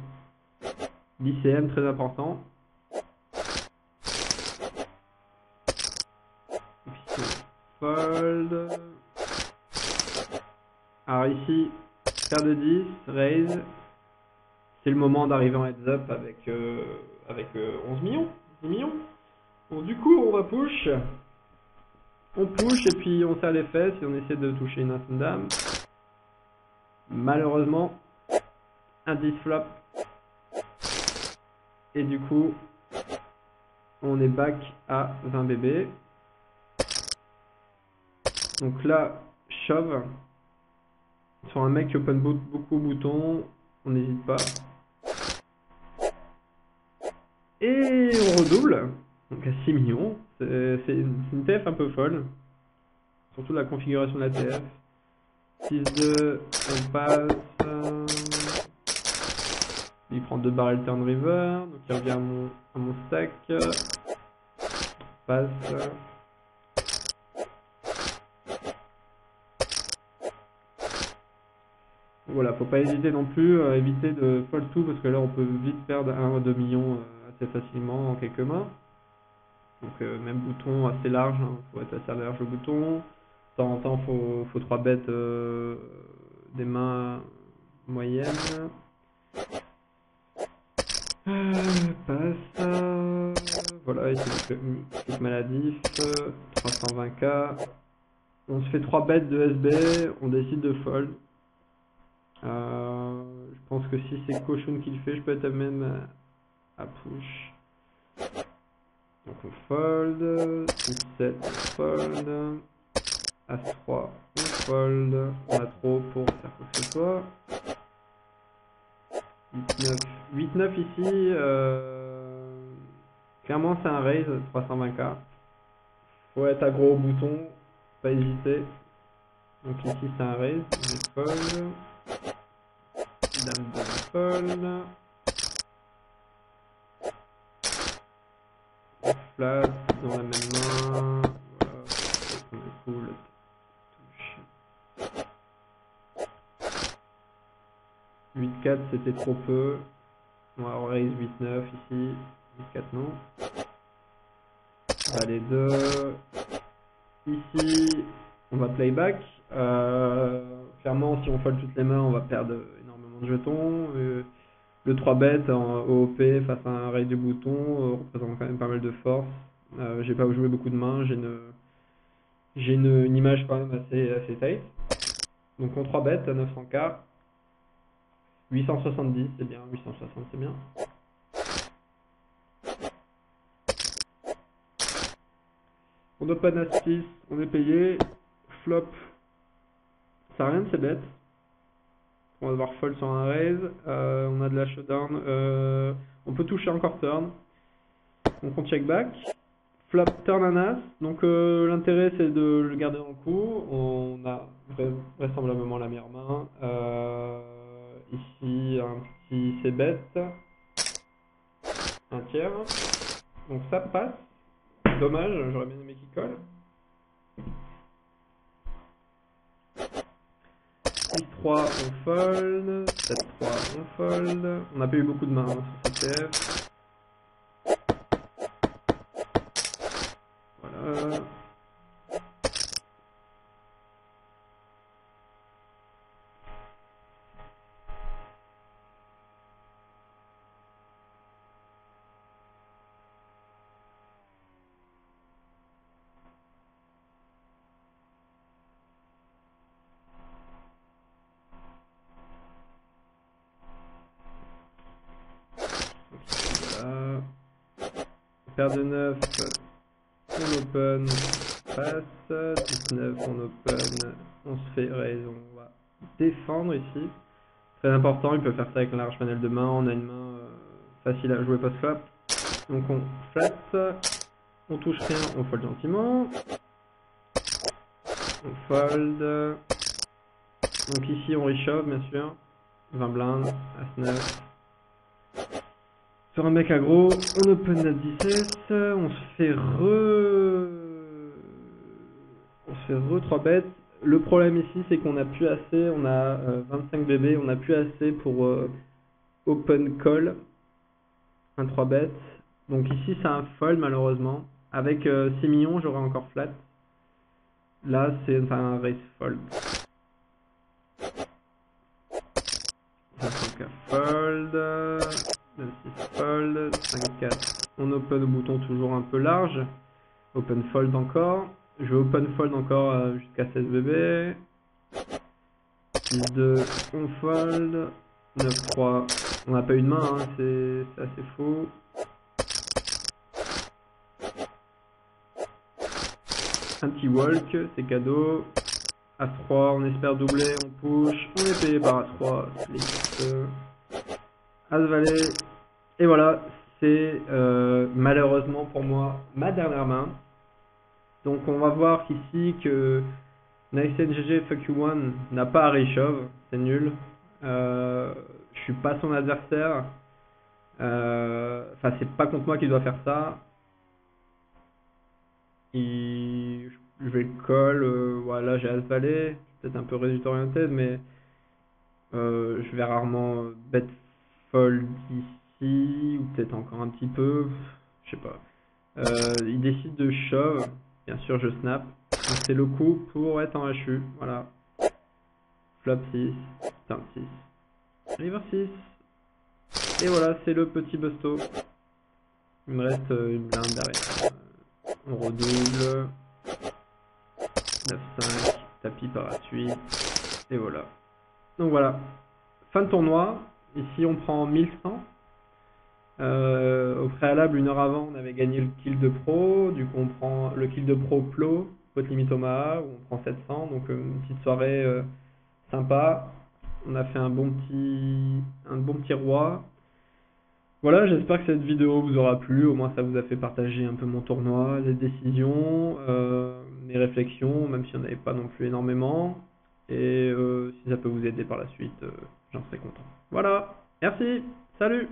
L'ICM, très important. Fold. Alors ici, paire de 10, raise. C'est le moment d'arriver en heads up avec 11 millions, 10 millions. Bon, du coup, on va push. On push et puis on serre les fesses et on essaie de toucher une as dame. Malheureusement, un 10 flop. Et du coup, on est back à 20 bébés. Donc là, shove. Sur un mec qui open beaucoup bouton, on n'hésite pas. Et on redouble. Donc à 6 millions. C'est une TF un peu folle. Surtout la configuration de la TF. 6-2, on passe. Il prend 2 barrels turn river. Donc il revient à mon stack. Passe. Voilà, faut pas hésiter non plus à éviter de fold tout parce que là on peut vite perdre 1 ou 2 millions assez facilement en quelques mains. Donc même bouton assez large, hein, faut être assez large le bouton. De temps en temps faut 3 bêtes des mains moyennes. Passe. Voilà, ici clic maladif, 320k. On se fait 3 bêtes de SB, on décide de fold. Je pense que si c'est Koshun qui le fait, je peux être même à push. Donc on fold, 6-7, on fold, As-3, on fold, on a trop pour faire quoi que ce soit. 8-9 ici, clairement c'est un raise, 320k. Faut être aggro au bouton, pas hésiter. Donc ici c'est un raise, je fold. Dame de fold. Flat dans la même main. Voilà, c'est cool. Touche. 8-4 c'était trop peu. On va raise 8-9 ici. 8-4 non. Allez 2. Ici on va playback. Clairement si on fold toutes les mains on va perdre énormément de jetons. Le Le 3 bet en OOP face à un rail de bouton représente quand même pas mal de force. J'ai pas joué beaucoup de mains, j'ai une image quand même assez tight. Donc en 3 bet à 900k, 870 c'est bien, 860 c'est bien. On open à 6, on est payé. Flop, ça n'a rien de ces bêtes. On va devoir fold sur un raise. On a de la showdown. On peut toucher encore turn. Donc on check back. Flop, turn un as. Donc l'intérêt c'est de le garder dans le coup. On a vraisemblablement la meilleure main. Ici un petit c'est bête. Un tiers. Donc ça passe. Dommage, j'aurais bien aimé qu'il colle. 6-3 on fold, 7-3 on fold. On n'a pas eu beaucoup de mains sur CTF. Voilà. Voilà. Paire de 9, on open, passe. 19, on open, on se fait raise, on va défendre ici. Très important, il peut faire ça avec un large panel de main. On a une main facile à jouer post-flop. Donc on flat, on touche rien, on fold gentiment. On fold. Donc ici on reshove bien sûr. 20 blindes, As-9. Sur un mec aggro, on open à 17, on se fait re 3 bêtes. Le problème ici c'est qu'on a plus assez, on a 25 bébés, on a plus assez pour open call, un 3 bêtes. Donc ici c'est un fold malheureusement. Avec 6 millions j'aurais encore flat. Là c'est un raise fold. 5 fold, 6 fold, 5-4. On open au bouton toujours un peu large. Open fold encore. Je vais open fold encore jusqu'à 16 bébés. 6-2, on fold. 9-3, on n'a pas eu de main, hein, c'est assez faux. Un petit walk, c'est cadeau. As-3, on espère doubler, on push. On est payé par As-3, split. As-Valet. Et voilà, c'est malheureusement pour moi ma dernière main. Donc on va voir ici que NiceNGG Fuck You One n'a pas à reshove, c'est nul. Je suis pas son adversaire. Enfin, c'est pas contre moi qu'il doit faire ça. Je vais le call. Voilà, j'ai As-Valet. Peut-être un peu résultat orienté, mais je vais rarement bet fold ici, ou peut-être encore un petit peu. Je sais pas. Il décide de shove. Bien sûr, je snap. C'est le coup pour être en HU. Voilà. Flop 6. Turn 6. River 6. Et voilà, c'est le petit busto. Il me reste une blinde derrière. On redouble. 9-5. Tapis par la suite. Et voilà. Donc voilà. Fin de tournoi. Ici, on prend 1100. Au préalable, une heure avant, on avait gagné le kill de pro. Du coup, on prend le kill de pro Plo, pot limite Omaha, où on prend 700. Donc, une petite soirée sympa. On a fait un bon petit roi. Voilà, j'espère que cette vidéo vous aura plu. Au moins, ça vous a fait partager un peu mon tournoi, les décisions, mes réflexions, même s'il n'y en avait pas non plus énormément. Et si ça peut vous aider par la suite, j'en serais content. Voilà, merci, salut!